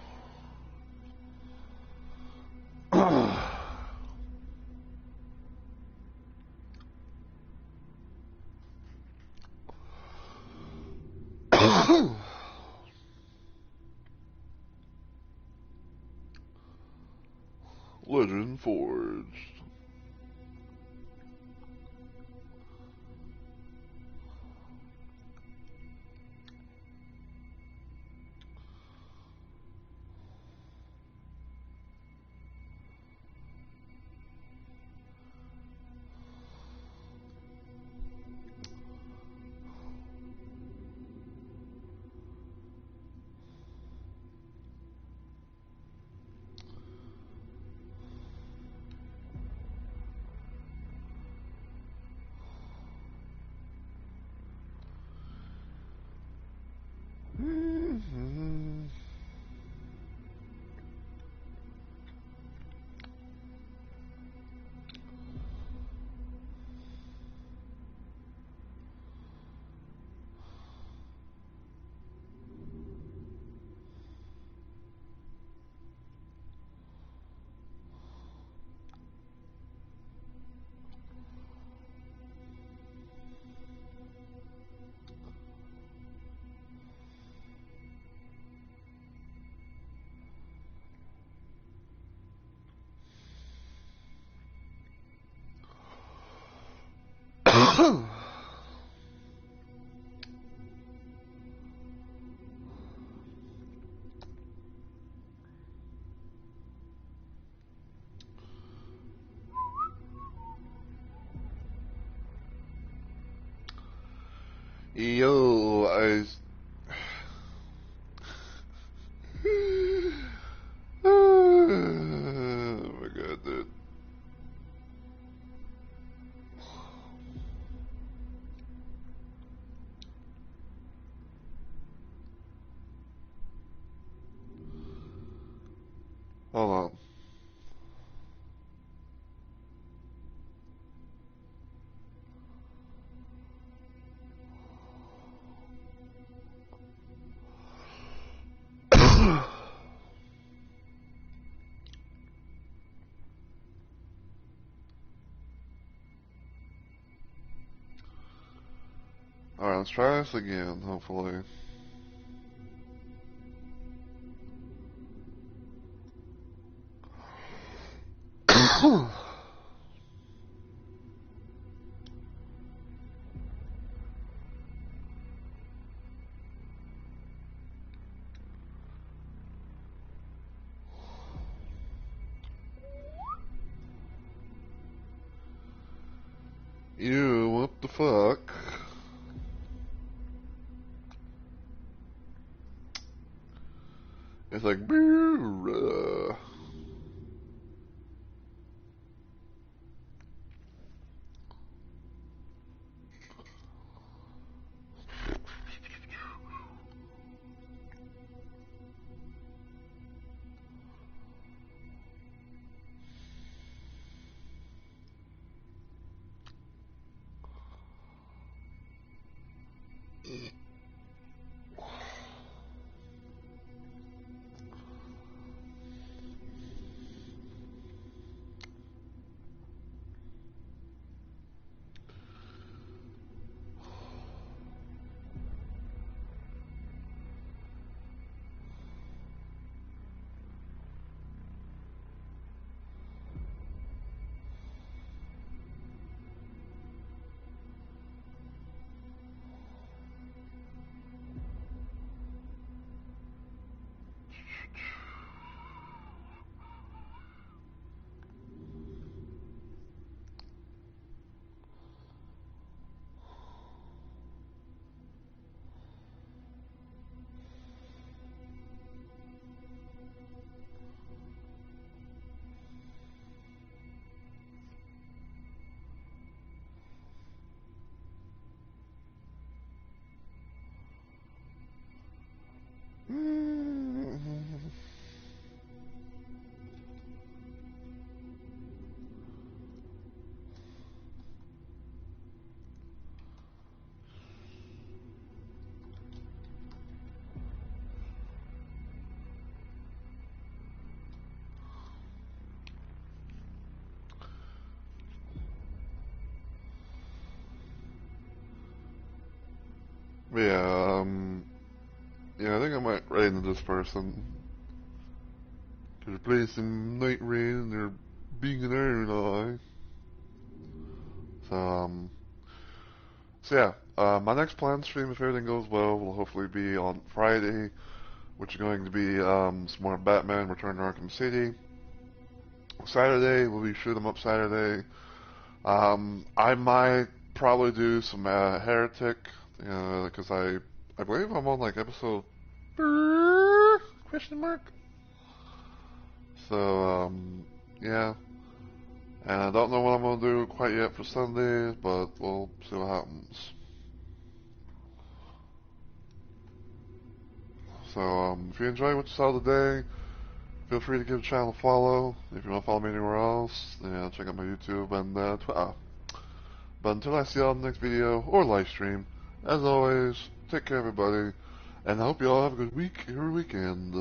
Legend Forged. Yo, oh my god, dude. Hold on. Alright, let's try this again, hopefully. Ew, what the fuck? It's like, brrrr. Yeah, yeah, I think I might run into this person. Because they're playing some Night Rain and they're being an Iron Eye. So yeah, my next planned stream, if everything goes well, will hopefully be on Friday, which is going to be some more Batman Return to Arkham City. Saturday will be Shoot 'em Up Saturday. I might probably do some Heretic, because I believe I'm on like episode question mark. So yeah, and I don't know what I'm gonna do quite yet for Sundays, but we'll see what happens. So if you enjoy what you saw today, feel free to give the channel a follow. If you want to follow me anywhere else, check out my YouTube and Twitter. But until I see you all in the next video or live stream, as always, take care everybody, and I hope you all have a good week or weekend.